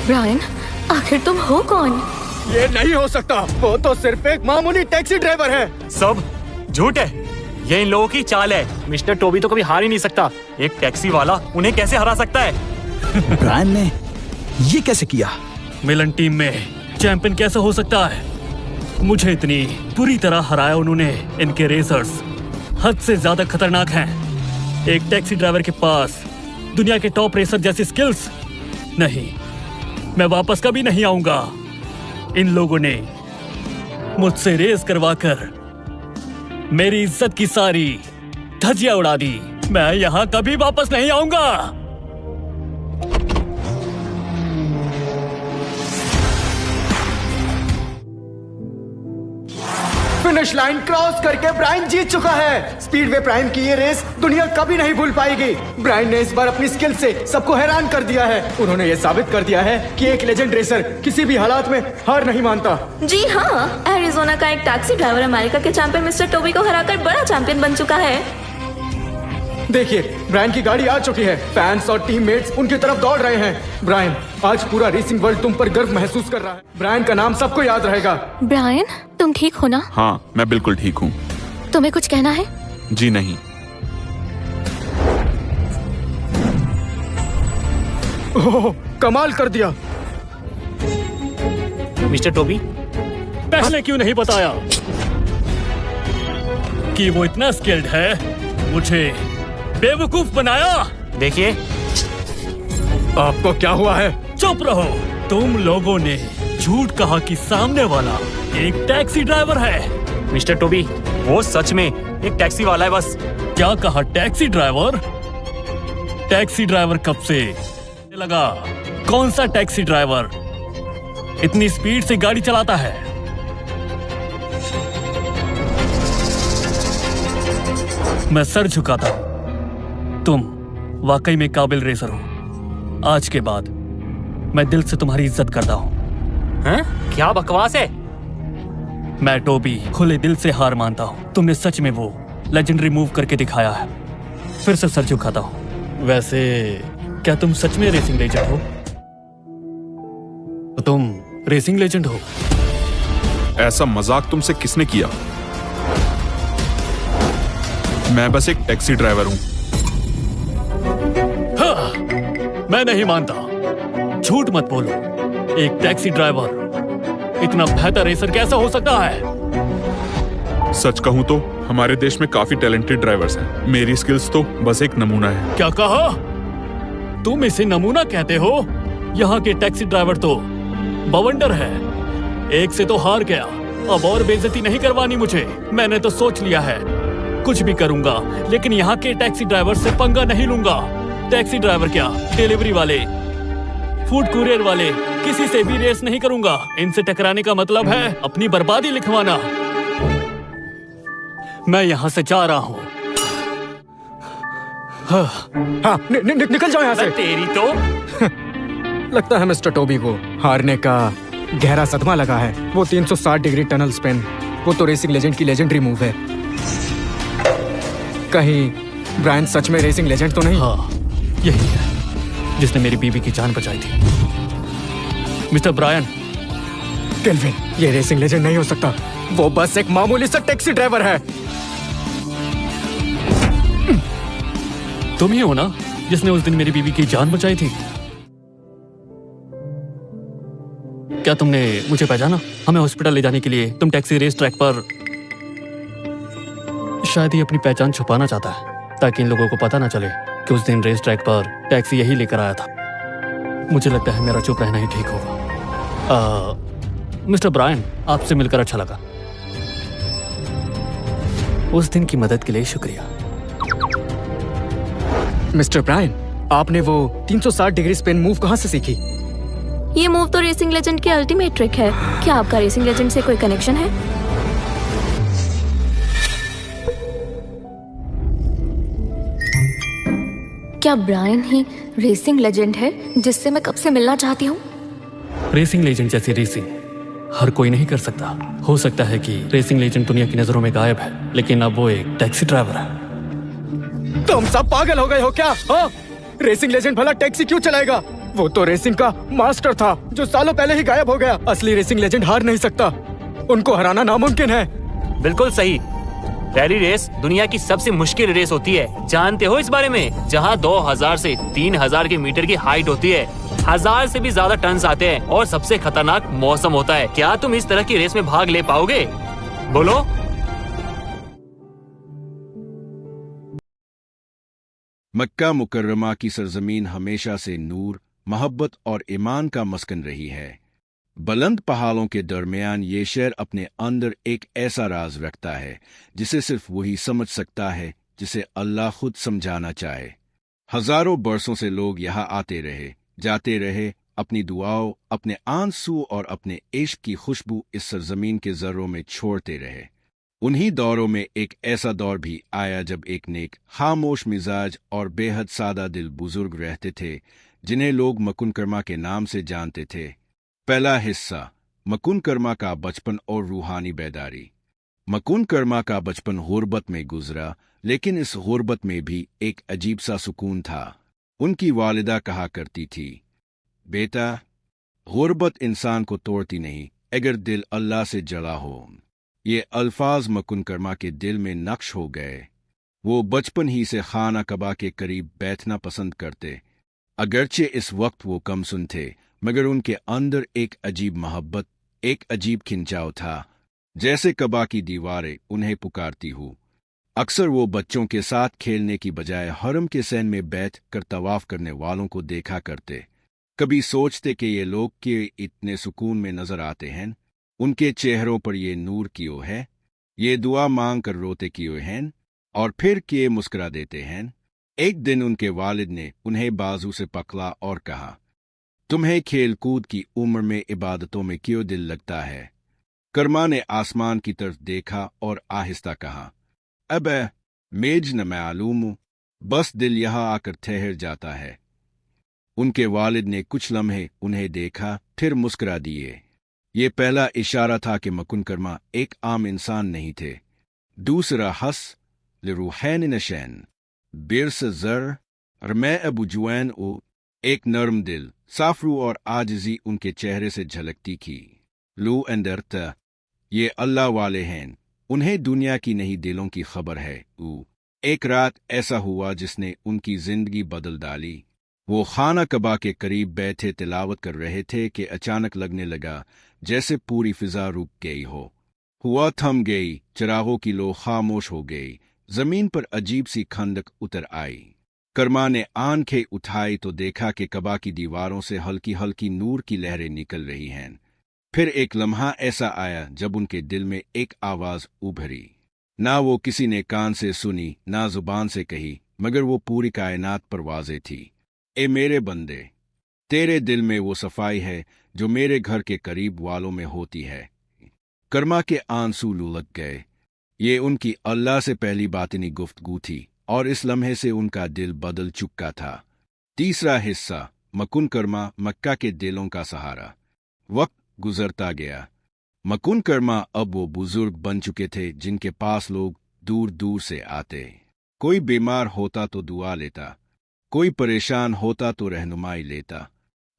ब्रायन, आखिर तुम हो कौन? ये नहीं हो सकता। वो तो सिर्फ एक मामूली टैक्सी ड्राइवर है। सब झूठ है। ये इन लोगों की चाल है। मिस्टर टोबी तो कभी हार ही नहीं सकता। एक टैक्सी वाला उन्हें कैसे हरा सकता है? ब्रायन ने ये कैसे किया? मिलन टीम में चैंपियन कैसे हो सकता है? मुझे इतनी बुरी तरह हराया उन्होंने। इनके रेसर्स हद से ज्यादा खतरनाक हैं। एक टैक्सी ड्राइवर के पास दुनिया के टॉप रेसर जैसी स्किल्स नहीं। मैं वापस कभी नहीं आऊंगा। इन लोगों ने मुझसे रेस करवाकर मेरी इज्जत की सारी धज्जियां उड़ा दी। मैं यहाँ कभी वापस नहीं आऊंगा। फिनिश लाइन क्रॉस करके ब्रायन जीत चुका है। स्पीडवे प्राइम की ये रेस दुनिया कभी नहीं भूल पाएगी। ब्रायन ने इस बार अपनी स्किल से सबको हैरान कर दिया है। उन्होंने ये साबित कर दिया है कि एक लेजेंड रेसर किसी भी हालात में हार नहीं मानता। जी हाँ, एरिजोना का एक टैक्सी ड्राइवर अमेरिका के चैंपियन मिस्टर टोबी को हराकर बड़ा चैंपियन बन चुका है। देखिए, ब्रायन की गाड़ी आ चुकी है। फैंस और टीममेट्स उनकी तरफ दौड़ रहे हैं। ब्रायन, आज पूरा रेसिंग वर्ल्ड तुम पर गर्व महसूस कर रहा है। ब्रायन का नाम सबको याद रहेगा। ब्रायन, तुम ठीक हो ना? हाँ, मैं बिल्कुल ठीक हूँ। तुम्हें कुछ कहना है? जी नहीं। ओह, कमाल कर दिया। मिस्टर टोबी, पहले क्यों नहीं बताया कि वो इतना स्किल्ड है? मुझे बेवकूफ बनाया। देखिए, आपको क्या हुआ है? चुप रहो। तुम लोगों ने झूठ कहा कि सामने वाला एक टैक्सी ड्राइवर है। मिस्टर टोबी, वो सच में एक टैक्सी वाला है। बस क्या कहा? Taxi driver? टैक्सी ड्राइवर कब से लगा? कौन सा टैक्सी ड्राइवर इतनी स्पीड से गाड़ी चलाता है? मैं सर झुकाता हूं। तुम वाकई में काबिल रेसर हो। आज के बाद मैं दिल से तुम्हारी इज्जत करता हूं। हैं? क्या बकवास है? मैं टोबी खुले दिल से हार मानता हूं। तुमने सच में वो लेजेंडरी मूव करके दिखाया है। फिर से सर झुकाता हूं। वैसे क्या तुम सच में रेसिंग लेजेंड हो? तो तुम रेसिंग लेजेंड हो? ऐसा मजाक तुमसे किसने किया? मैं बस एक टैक्सी ड्राइवर हूँ। हाँ, मैं नहीं मानता। झूठ मत बोलो। एक टैक्सी ड्राइवर इतना बेहतर रेसर कैसा हो सकता है? सच कहूँ तो हमारे देश में काफी टैलेंटेड ड्राइवर्स हैं। मेरी स्किल्स तो बस एक नमूना है। क्या कहा? तुम इसे नमूना कहते हो? यहाँ के टैक्सी ड्राइवर तो बवंडर है। एक से तो हार गया, अब और बेइज्जती नहीं करवानी मुझे। मैंने तो सोच लिया है कुछ भी करूंगा, लेकिन यहाँ के टैक्सी ड्राइवर से पंगा नहीं लूंगा। टैक्सी ड्राइवर क्या, डिलीवरी वाले, फूड कुरियर वाले, किसी से भी रेस नहीं करूंगा। इनसे टकराने का मतलब है अपनी बर्बादी लिखवाना। मैं यहाँ से जा रहा हूँ। हाँ, निकल जाओ यहाँ से। तेरी तो लगता है मिस्टर टोबी को हारने का गहरा सदमा लगा है। वो 360 डिग्री टनल स्पिन, वो तो रेसिंग लेजेंड की लेजेंडरी मूव है। कहीं ब्रायन सच में रेसिंग लेजेंड तो नहीं? हाँ, यही है जिसने मेरी बीवी की जान बचाई थी। Mister Brian. केल्विन, ये रेसिंग लेजेंड नहीं हो सकता। वो बस एक मामूली सा टैक्सी ड्राइवर है। तुम ही हो ना जिसने उस दिन मेरी बीवी की जान बचाई थी? क्या तुमने मुझे पहचाना? हमें हॉस्पिटल ले जाने के लिए तुम टैक्सी रेस ट्रैक पर। शायद ही अपनी पहचान छुपाना चाहता है ताकि इन लोगों को पता ना चले कि उस दिन रेस ट्रैक पर टैक्सी यही लेकर आया था। मुझे लगता है मेरा चुप रहना ही ठीक होगा। मिस्टर ब्रायन, आपसे मिलकर अच्छा लगा। उस दिन की मदद के लिए शुक्रिया। मिस्टर ब्रायन, आपने वो 360 डिग्री स्पिन मूव कहाँ से सीखी? ये मूव तो रेसिंग लेजेंड की अल्टीमेट ट्रिक है। क्या आपका रेसिंग लेजेंड से कोई कनेक्शन है? क्या ब्रायन ही रेसिंग लेजेंड है जिससे मैं कब से मिलना चाहती हूँ? रेसिंग लेजेंड जैसी रेसिंग हर कोई नहीं कर सकता। हो सकता है कि रेसिंग लेजेंड दुनिया की नजरों में गायब है, लेकिन अब वो एक टैक्सी ड्राइवर है। तुम सब पागल हो गए हो क्या? हाँ? रेसिंग लेजेंड भला टैक्सी क्यों चलाएगा? वो तो रेसिंग का मास्टर था जो सालों पहले ही गायब हो गया। असली रेसिंग लेजेंड हार नहीं सकता, उनको हराना नामुमकिन है। बिल्कुल सही। रैली रेस दुनिया की सबसे मुश्किल रेस होती है। जानते हो इस बारे में? जहाँ 2000 से 3000 के मीटर की हाइट होती है, 1000 से भी ज्यादा टन्स आते हैं और सबसे खतरनाक मौसम होता है। क्या तुम इस तरह की रेस में भाग ले पाओगे? बोलो। मक्का मुकर्रमा की सरजमीन हमेशा से नूर, मोहब्बत और ईमान का मस्कन रही है। बुलंद पहाड़ों के दरमियान ये शहर अपने अंदर एक ऐसा राज रखता है जिसे सिर्फ वही समझ सकता है जिसे अल्लाह खुद समझाना चाहे। हजारों बरसों से लोग यहाँ आते रहे, जाते रहे, अपनी दुआओं, अपने आंसू और अपने इश्क की खुशबू इस सरजमीन के जर्रों में छोड़ते रहे। उन्हीं दौरों में एक ऐसा दौर भी आया जब एक नेक, खामोश मिजाज और बेहद सादा दिल बुजुर्ग रहते थे जिन्हें लोग मकुनकर्मा के नाम से जानते थे। पहला हिस्सा, मकुनकर्मा का बचपन और रूहानी बेदारी। मकुनकर्मा का बचपन गुर्बत में गुजरा, लेकिन इस गुर्बत में भी एक अजीब सा सुकून था। उनकी वालिदा कहा करती थी, बेटा, गुर्बत इंसान को तोड़ती नहीं अगर दिल अल्लाह से जला हो। ये अल्फाज मकुनकर्मा के दिल में नक्श हो गए। वो बचपन ही से खाना कबा के करीब बैठना पसंद करते। अगरचे इस वक्त वो कम सुन थे, मगर उनके अंदर एक अजीब मोहब्बत, एक अजीब खिंचाव था, जैसे कबा की दीवारें उन्हें पुकारती हो। अक्सर वो बच्चों के साथ खेलने की बजाय हरम के सैन में बैठ कर तवाफ करने वालों को देखा करते। कभी सोचते कि ये लोग के इतने सुकून में नजर आते हैं, उनके चेहरों पर ये नूर क्यों है, ये दुआ मांग कर रोते क्यों हैं, और फिर किए मुस्कुरा देते हैं। एक दिन उनके वालिद ने उन्हें बाजू से पकड़ा और कहा, तुम्हें खेल कूद की उम्र में इबादतों में क्यों दिल लगता है? कर्मा ने आसमान की तरफ देखा और आहिस्ता कहा, अब मेज न मालूम हूं, बस दिल यहाँ आकर ठहर जाता है। उनके वालिद ने कुछ लम्हे उन्हें देखा, फिर मुस्कुरा दिए। ये पहला इशारा था कि मकुनकर्मा एक आम इंसान नहीं थे। दूसरा हस लिरूहैन नशैन बिरस जर रमै अबू जुऐन ओ, एक नर्म दिल, साफरू और आजिजी उनके चेहरे से झलकती थी। लू अंदरता, ये अल्लाह वाले हैं, उन्हें दुनिया की नहीं दिलों की खबर है। एक रात ऐसा हुआ जिसने उनकी जिंदगी बदल डाली। वो खाना कबा के करीब बैठे तिलावत कर रहे थे कि अचानक लगने लगा जैसे पूरी फिजा रुक गई हो। हुआ थम गई, चिरागों की लो खामोश हो गई, जमीन पर अजीब सी खंदक उतर आई। कर्मा ने आंखें उठाई तो देखा कि कबा की दीवारों से हल्की हल्की नूर की लहरें निकल रही हैं। फिर एक लम्हा ऐसा आया जब उनके दिल में एक आवाज उभरी। ना वो किसी ने कान से सुनी, ना जुबान से कही, मगर वो पूरी कायनात पर वाज़े थी। ए मेरे बंदे, तेरे दिल में वो सफाई है जो मेरे घर के करीब वालों में होती है। कर्मा के आंसू लुढ़क गए। ये उनकी अल्लाह से पहली बातिनी गुफ्तगू थी और इस लम्हे से उनका दिल बदल चुका था। तीसरा हिस्सा, मकुन कर्मा, मक्का के दिलों का सहारा। वक्त गुजरता गया। मकुन कर्मा अब वो बुजुर्ग बन चुके थे जिनके पास लोग दूर दूर से आते। कोई बीमार होता तो दुआ लेता, कोई परेशान होता तो रहनुमाई लेता,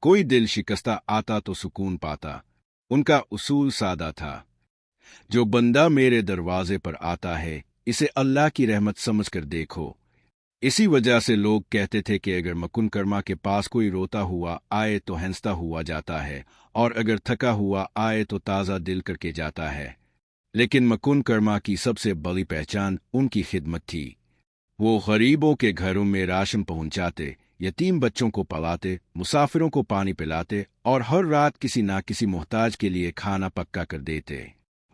कोई दिल शिकस्ता आता तो सुकून पाता। उनका उसूल सादा था, जो बंदा मेरे दरवाजे पर आता है इसे अल्लाह की रहमत समझकर देखो। इसी वजह से लोग कहते थे कि अगर मकुन कर्मा के पास कोई रोता हुआ आए तो हंसता हुआ जाता है, और अगर थका हुआ आए तो ताज़ा दिल करके जाता है। लेकिन मकुन कर्मा की सबसे बड़ी पहचान उनकी खिदमत थी। वो गरीबों के घरों में राशन पहुंचाते, यतीम बच्चों को पलाते, मुसाफिरों को पानी पिलाते और हर रात किसी ना किसी मोहताज के लिए खाना पक्का कर देते।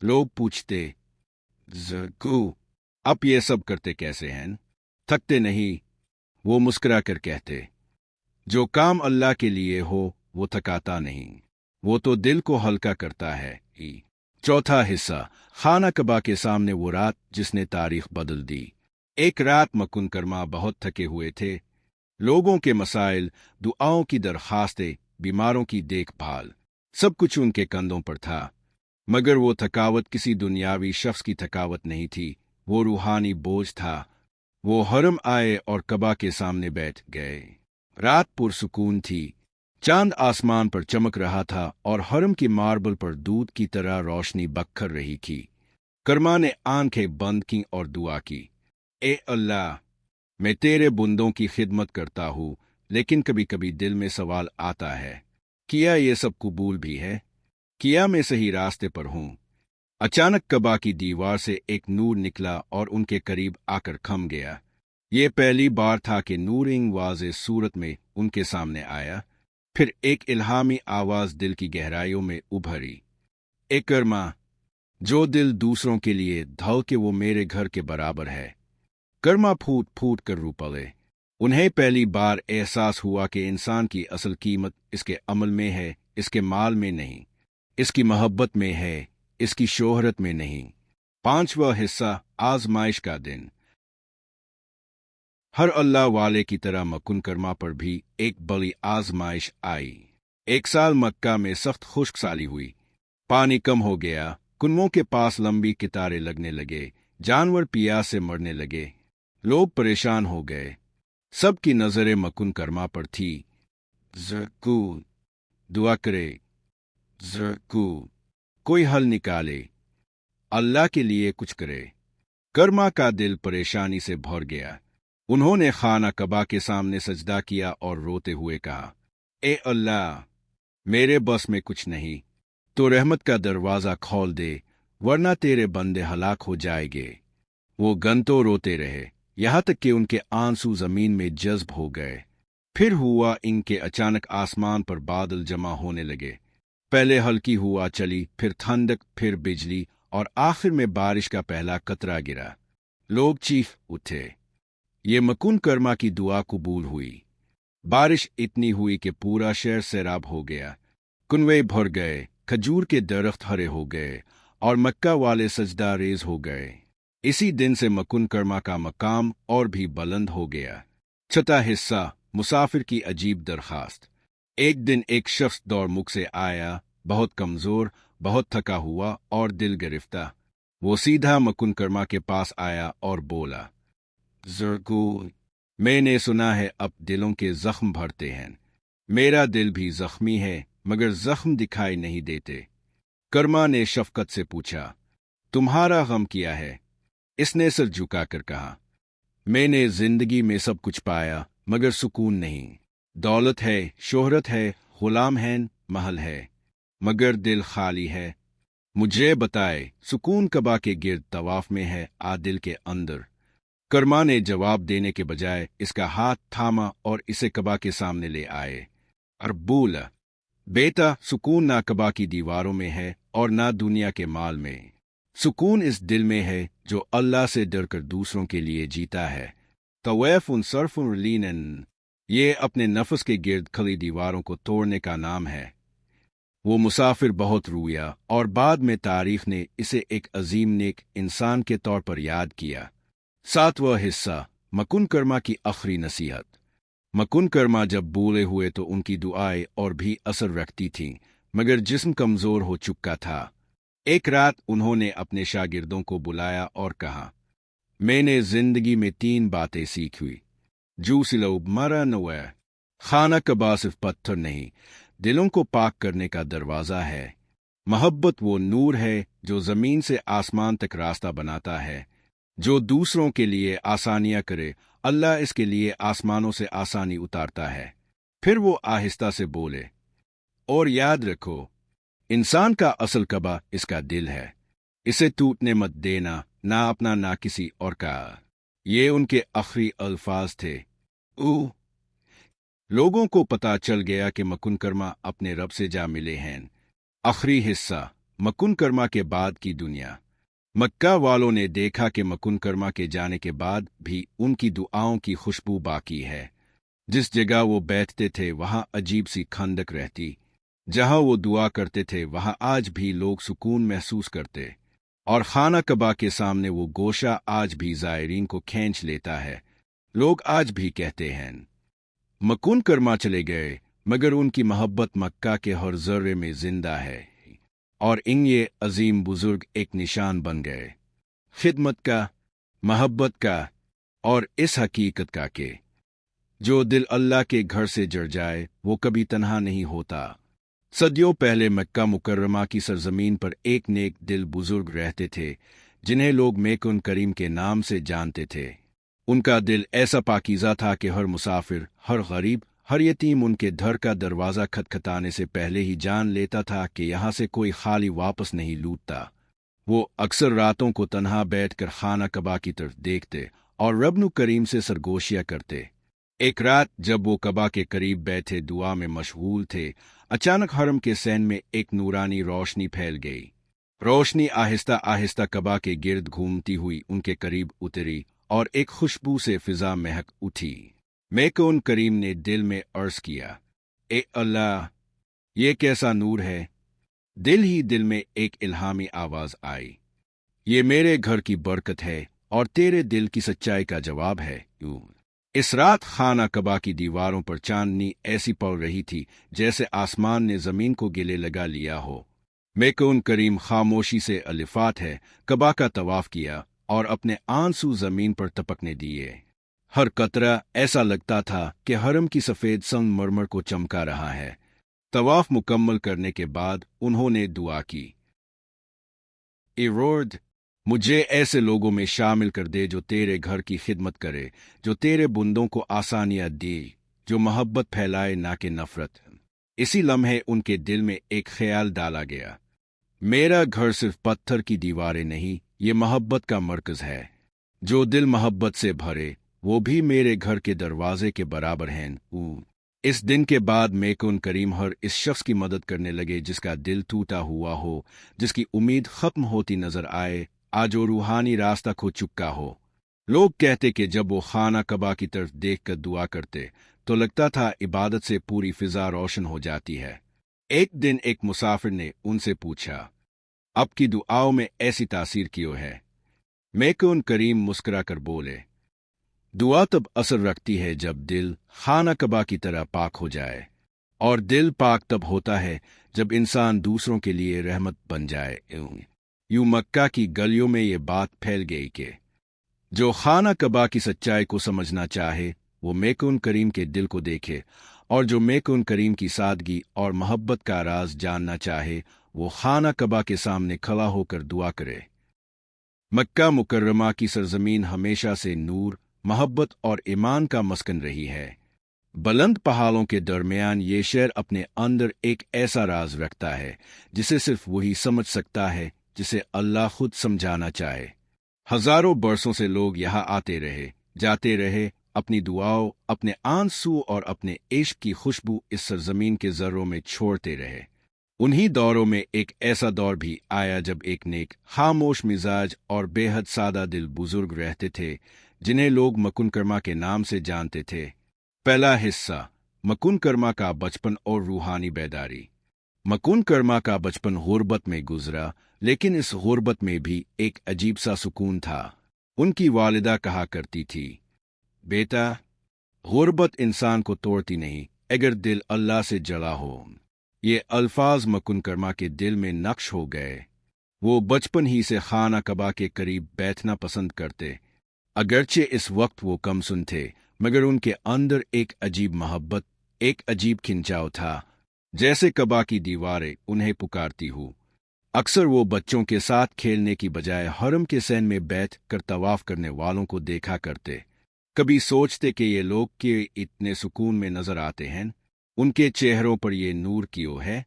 लोग पूछते, ज़कू, आप ये सब करते कैसे हैं? थकते नहीं? वो मुस्कुरा कर कहते, जो काम अल्लाह के लिए हो वो थकाता नहीं, वो तो दिल को हल्का करता है। चौथा हिस्सा, खाना कबा के सामने वो रात जिसने तारीख बदल दी। एक रात मकुन कर्मा बहुत थके हुए थे। लोगों के मसाइल, दुआओं की दरखास्तें, बीमारों की देखभाल, सब कुछ उनके कंधों पर था। मगर वो थकावट किसी दुनियावी शख्स की थकावट नहीं थी, वो रूहानी बोझ था। वो हरम आए और कबा के सामने बैठ गए। रात पुरसुकून थी, चांद आसमान पर चमक रहा था और हरम की मार्बल पर दूध की तरह रोशनी बखर रही थी। कर्मा ने आंखें बंद की और दुआ की, ए अल्लाह, मैं तेरे बुंदों की खिदमत करता हूँ, लेकिन कभी कभी दिल में सवाल आता है, किया ये सब कबूल भी है? किया मैं सही रास्ते पर हूँ? अचानक कबा की दीवार से एक नूर निकला और उनके करीब आकर थम गया। ये पहली बार था कि नूर इन वाज़े सूरत में उनके सामने आया। फिर एक इल्हामी आवाज दिल की गहराइयों में उभरी, ए कर्मा, जो दिल दूसरों के लिए धड़के वो मेरे घर के बराबर है। कर्मा फूट फूट कर रो पड़े। उन्हें पहली बार एहसास हुआ कि इंसान की असल कीमत इसके अमल में है, इसके माल में नहीं, इसकी मोहब्बत में है, इसकी शोहरत में नहीं। पांचवा हिस्सा, आजमाइश का दिन। हर अल्लाह वाले की तरह मकुन कर्मा पर भी एक बड़ी आजमाइश आई। एक साल मक्का में सख्त खुश्क साली हुई। पानी कम हो गया, कुनवों के पास लंबी कितारें लगने लगे, जानवर प्यास से मरने लगे, लोग परेशान हो गए। सबकी नजरें मकुन कर्मा पर थी। ज़कू, दुआ करे, ज़कू, कोई हल निकाले, अल्लाह के लिए कुछ करे। कर्मा का दिल परेशानी से भर गया। उन्होंने खाना कबा के सामने सजदा किया और रोते हुए कहा, ए अल्लाह, मेरे बस में कुछ नहीं, तो रहमत का दरवाज़ा खोल दे, वरना तेरे बंदे हलाक हो जाएंगे। वो घंटों रोते रहे, यहाँ तक कि उनके आंसू जमीन में जज्ब हो गए। फिर हुआ इनके अचानक आसमान पर बादल जमा होने लगे। पहले हल्की हुआ चली, फिर ठंडक, फिर बिजली और आखिर में बारिश का पहला कतरा गिरा। लोग चीख उठे। ये मकुन कर्मा की दुआ कबूल हुई। बारिश इतनी हुई कि पूरा शहर सैराब हो गया। कुनवे भर गए, खजूर के दरख्त हरे हो गए और मक्का वाले सजदा रेज हो गए। इसी दिन से मकुन कर्मा का मकाम और भी बुलंद हो गया। छठा हिस्सा, मुसाफिर की अजीब दरखास्त। एक दिन एक शख्स दौड़ मुख से आया, बहुत कमजोर, बहुत थका हुआ और दिल गिरफ्ता। वो सीधा मकुन कर्मा के पास आया और बोला, ज़कू, मैंने सुना है अब दिलों के जख्म भरते हैं। मेरा दिल भी जख्मी है, मगर जख्म दिखाई नहीं देते। कर्मा ने शफकत से पूछा, तुम्हारा गम क्या है? इसने सर झुकाकर कहा, मैंने जिंदगी में सब कुछ पाया, मगर सुकून नहीं। दौलत है, शोहरत है, गुलाम हैं, महल है, मगर दिल खाली है। मुझे बताए सुकून कबा के गिर्द तवाफ में है आदिल के अंदर। कर्मा ने जवाब देने के बजाय इसका हाथ थामा और इसे कबा के सामने ले आए और बोला, बेटा, सुकून ना कबा की दीवारों में है और ना दुनिया के माल में। सुकून इस दिल में है जो अल्लाह से डरकर दूसरों के लिए जीता है। तवैफ उन सरफुन लीनन, ये अपने नफ्स के गिर्द खली दीवारों को तोड़ने का नाम है। वो मुसाफिर बहुत रोया और बाद में तारीख ने इसे एक अजीम नेक इंसान के तौर पर याद किया। 7वां हिस्सा, मकुन कर्मा की आखिरी नसीहत। मकुन कर्मा जब बोले हुए तो उनकी दुआएं और भी असर रखती थीं, मगर जिस्म कमजोर हो चुका था। एक रात उन्होंने अपने शागिर्दों को बुलाया और कहा, मैंने जिंदगी में 3 बातें सीखी। जूसिलोब मरा नवे, खाना कबा सिर्फ पत्थर नहीं, दिलों को पाक करने का दरवाज़ा है। मोहब्बत वो नूर है जो ज़मीन से आसमान तक रास्ता बनाता है। जो दूसरों के लिए आसानियां करे, अल्लाह इसके लिए आसमानों से आसानी उतारता है। फिर वो आहिस्ता से बोले, और याद रखो, इंसान का असल कबा इसका दिल है। इसे टूटने मत देना, ना अपना ना किसी और का। ये उनके आखिरी अल्फाज थे। लोगों को पता चल गया कि मकुन कर्मा अपने रब से जा मिले हैं। आखिरी हिस्सा, मकुन कर्मा के बाद की दुनिया। मक्का वालों ने देखा कि मकुन कर्मा के जाने के बाद भी उनकी दुआओं की खुशबू बाकी है। जिस जगह वो बैठते थे वहां अजीब सी खंदक रहती। जहां वो दुआ करते थे वहां आज भी लोग सुकून महसूस करते। और खाना कबा के सामने वो गोशा आज भी ज़ायरीन को खींच लेता है। लोग आज भी कहते हैं, मकुन कर्मा चले गए, मगर उनकी मोहब्बत मक्का के हर जर्रे में जिंदा है। और ये अजीम बुजुर्ग एक निशान बन गए, खिदमत का, मोहब्बत का और इस हकीकत का कि जो दिल अल्लाह के घर से जुड़ जाए वो कभी तन्हा नहीं होता। सदियों पहले मक्का मुकर्रमा की सरजमीन पर एक नेक दिल बुजुर्ग रहते थे, जिन्हें लोग मेकुन करीम के नाम से जानते थे। उनका दिल ऐसा पाकीज़ा था कि हर मुसाफिर, हर गरीब, हर यतीम उनके घर का दरवाज़ा खटखटाने से पहले ही जान लेता था कि यहाँ से कोई खाली वापस नहीं लूटता। वो अक्सर रातों को तन्हा बैठकर खाना कबा की तरफ देखते और रब्नु करीम से सरगोशियाँ करते। एक रात जब वो कबा के करीब बैठे दुआ में मशगूल थे, अचानक हरम के सहन में एक नूरानी रोशनी फैल गई। रोशनी आहिस्ता आहिस्ता कबा के गिर्द घूमती हुई उनके करीब उतरी और एक खुशबू से फिजा महक उठी। मेकुन करीम ने दिल में अर्ज किया, ए अल्लाह, ये कैसा नूर है। दिल ही दिल में एक इल्हामी आवाज आई, ये मेरे घर की बरकत है और तेरे दिल की सच्चाई का जवाब है। इस रात खाना कबा की दीवारों पर चांदनी ऐसी पड़ रही थी जैसे आसमान ने जमीन को गिले लगा लिया हो। मेकुन करीम खामोशी से अलिफात है कबा का तवाफ किया और अपने आंसू जमीन पर टपकने दिए। हर कतरा ऐसा लगता था कि हरम की सफेद संगमरमर को चमका रहा है। तवाफ मुकम्मल करने के बाद उन्होंने दुआ की, ए रोड, मुझे ऐसे लोगों में शामिल कर दे जो तेरे घर की खिदमत करे, जो तेरे बुंदों को आसानियां दे, जो मोहब्बत फैलाए ना कि नफरत। इसी लम्हे उनके दिल में एक ख्याल डाला गया, मेरा घर सिर्फ पत्थर की दीवारें नहीं, ये मोहब्बत का मरकज है। जो दिल मोहब्बत से भरे वो भी मेरे घर के दरवाजे के बराबर हैं। इस दिन के बाद मेकुन करीम हर इस शख्स की मदद करने लगे जिसका दिल टूटा हुआ हो, जिसकी उम्मीद खत्म होती नजर आए, आज वो रूहानी रास्ता खो चुका हो। लोग कहते कि जब वो खाना कबा की तरफ देखकर दुआ करते तो लगता था इबादत से पूरी फिजा रोशन हो जाती है। एक दिन एक मुसाफिर ने उनसे पूछा, आपकी दुआओं में ऐसी तासीर क्यों है? मेकुन करीम मुस्कुराकर बोले, दुआ तब असर रखती है जब दिल खाना कबा की तरह पाक हो जाए, और दिल पाक तब होता है जब इंसान दूसरों के लिए रहमत बन जाए। यूं मक्का की गलियों में ये बात फैल गई कि जो खाना कबा की सच्चाई को समझना चाहे वो मेकुन करीम के दिल को देखे, और जो मेकुन करीम की सादगी और मोहब्बत का राज जानना चाहे वो खाना कबा के सामने खड़ा होकर दुआ करे। मक्का मुकर्रमा की सरजमीन हमेशा से नूर, मोहब्बत और ईमान का मस्कन रही है। बुलंद पहाड़ों के दरमियान ये शहर अपने अंदर एक ऐसा राज रखता है जिसे सिर्फ वही समझ सकता है जिसे अल्लाह खुद समझाना चाहे। हजारों बरसों से लोग यहाँ आते रहे, जाते रहे, अपनी दुआओं, अपने आंसू और अपने इश्क की खुशबू इस सरजमीन के जर्रों में छोड़ते रहे। उन्हीं दौरों में एक ऐसा दौर भी आया जब एक नेक, खामोश मिजाज और बेहद सादा दिल बुजुर्ग रहते थे जिन्हें लोग मकुनकर्मा के नाम से जानते थे। पहला हिस्सा, मकुनकर्मा का बचपन और रूहानी बेदारी। मकुनकर्मा का बचपन गुर्बत में गुजरा, लेकिन इस गुर्बत में भी एक अजीब सा सुकून था। उनकी वालिदा कहा करती थी, बेटा, गुर्बत इंसान को तोड़ती नहीं अगर दिल अल्लाह से जला हो। ये अल्फाज मकुनकर्मा के दिल में नक्श हो गए। वो बचपन ही से खाना कबा के करीब बैठना पसंद करते। अगरचे इस वक्त वो कम सुन थे, मगर उनके अंदर एक अजीब मोहब्बत, एक अजीब खिंचाव था, जैसे कबा की दीवारें उन्हें पुकारती हो। अक्सर वो बच्चों के साथ खेलने की बजाय हरम के सैन में बैठ कर तवाफ करने वालों को देखा करते। कभी सोचते कि ये लोग के इतने सुकून में नजर आते हैं, उनके चेहरों पर ये नूर क्यों है,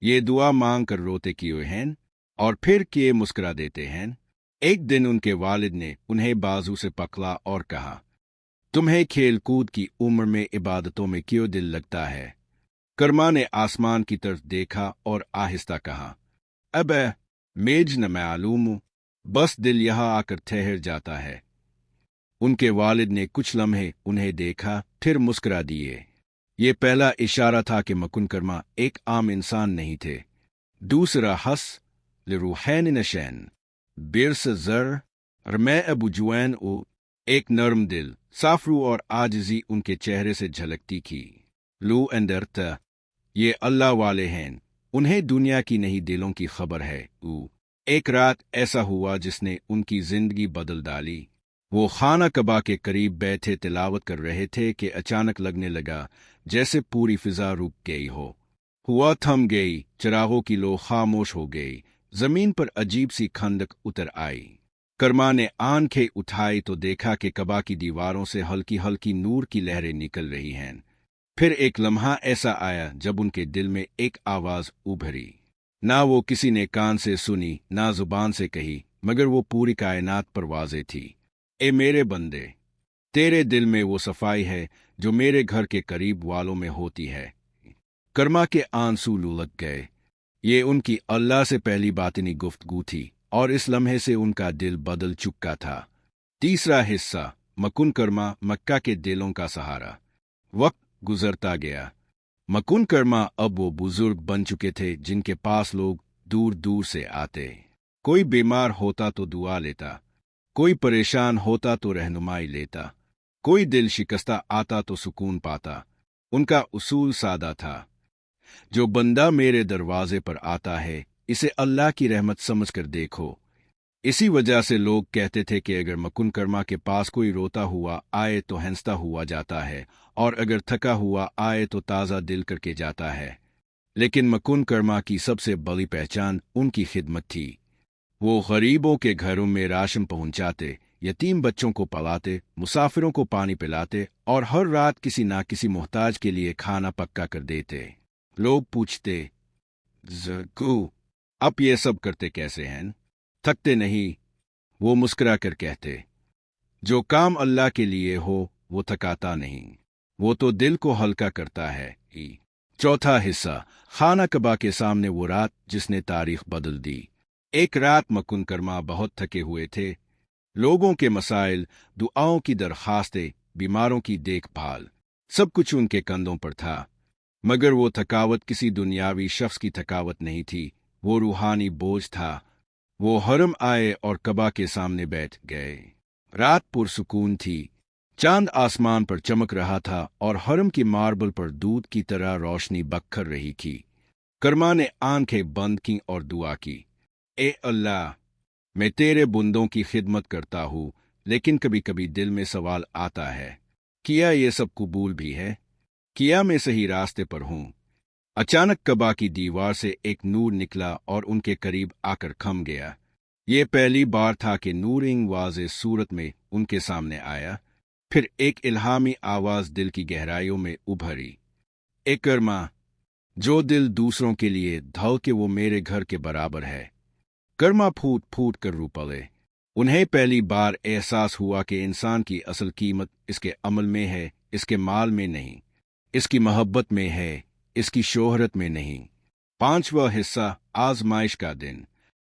ये दुआ मांग कर रोते क्यों हैं, और फिर किए मुस्कुरा देते हैं। एक दिन उनके वालिद ने उन्हें बाजू से पकड़ा और कहा, तुम्हें खेल कूद की उम्र में इबादतों में क्यों दिल लगता है? कर्मा ने आसमान की तरफ देखा और आहिस्ता कहा, अब मेज न मालूम हूं, बस दिल यहां आकर ठहर जाता है। उनके वालिद ने कुछ लम्हे उन्हें देखा, फिर मुस्कुरा दिए। ये पहला इशारा था कि मकुनकर्मा एक आम इंसान नहीं थे। दूसरा हस लिरूहैन नशैन बिरस जर रमै अबू जुऐन ओ, एक नर्म दिल, साफरू और आजिजी उनके चेहरे से झलकती थी। लू अंदरता, ये अल्लाह वाले हैं, उन्हें दुनिया की नहीं दिलों की खबर है। एक रात ऐसा हुआ जिसने उनकी जिंदगी बदल डाली। वो खाना कबा के करीब बैठे तिलावत कर रहे थे कि अचानक लगने लगा जैसे पूरी फिजा रुक गई हो। हुआ थम गई, चिरागों की लो खामोश हो गई, जमीन पर अजीब सी खंदक उतर आई। कर्मा ने आंखें उठाई तो देखा कि कबा की दीवारों से हल्की हल्की नूर की लहरें निकल रही हैं। फिर एक लम्हा ऐसा आया जब उनके दिल में एक आवाज उभरी। ना वो किसी ने कान से सुनी, ना जुबान से कही, मगर वो पूरी कायनात पर वाज़े थी। ए मेरे बंदे, तेरे दिल में वो सफाई है जो मेरे घर के करीब वालों में होती है। कर्मा के आंसू लुढ़क गए। ये उनकी अल्लाह से पहली बातिनी गुफ्तगू थी और इस लम्हे से उनका दिल बदल चुका था। तीसरा हिस्सा, मकुनकर्मा मक्का के दिलों का सहारा। वक्त गुजरता गया। मकुनकर्मा अब वो बुजुर्ग बन चुके थे जिनके पास लोग दूर दूर से आते। कोई बीमार होता तो दुआ लेता, कोई परेशान होता तो रहनुमाई लेता, कोई दिल शिकस्ता आता तो सुकून पाता। उनका उसूल सादा था, जो बंदा मेरे दरवाजे पर आता है इसे अल्लाह की रहमत समझकर देखो। इसी वजह से लोग कहते थे कि अगर मकुनकर्मा के पास कोई रोता हुआ आए तो हंसता हुआ जाता है, और अगर थका हुआ आए तो ताज़ा दिल करके जाता है। लेकिन मकुनकर्मा की सबसे बड़ी पहचान उनकी खिदमत थी। वो गरीबों के घरों में राशन पहुंचाते, यतीम बच्चों को पलाते, मुसाफिरों को पानी पिलाते और हर रात किसी ना किसी मोहताज के लिए खाना पक्का कर देते। लोग पूछते, ज़कू, आप ये सब करते कैसे हैं? थकते नहीं? वो मुस्कुरा कर कहते, जो काम अल्लाह के लिए हो वो थकाता नहीं, वो तो दिल को हल्का करता है। चौथा हिस्सा, खाना कबा के सामने वो रात जिसने तारीख बदल दी। एक रात मकुनकर्मा बहुत थके हुए थे। लोगों के मसाइल, दुआओं की दरखास्तें, बीमारों की देखभाल, सब कुछ उनके कंधों पर था। मगर वो थकावट किसी दुनियावी शख्स की थकावत नहीं थी, वो रूहानी बोझ था। वो हरम आए और कबा के सामने बैठ गए। रात पुरसुकून थी, चांद आसमान पर चमक रहा था और हरम की मार्बल पर दूध की तरह रोशनी बखर रही थी। कर्मा ने आंखें बंद की और दुआ की, ए अल्लाह, मैं तेरे बुंदों की खिदमत करता हूँ, लेकिन कभी कभी दिल में सवाल आता है, किया ये सब कबूल भी है? किया मैं सही रास्ते पर हूँ? अचानक कबा की दीवार से एक नूर निकला और उनके करीब आकर थम गया। ये पहली बार था कि नूर वाज़े सूरत में उनके सामने आया। फिर एक इल्हामी आवाज दिल की गहराइयों में उभरी, ए कर्मा, जो दिल दूसरों के लिए धड़के वो मेरे घर के बराबर है। कर्मा फूट फूट कर रो पड़े। उन्हें पहली बार एहसास हुआ कि इंसान की असल कीमत इसके अमल में है, इसके माल में नहीं, इसकी मोहब्बत में है, इसकी शोहरत में नहीं। 5वां हिस्सा, आजमाइश का दिन।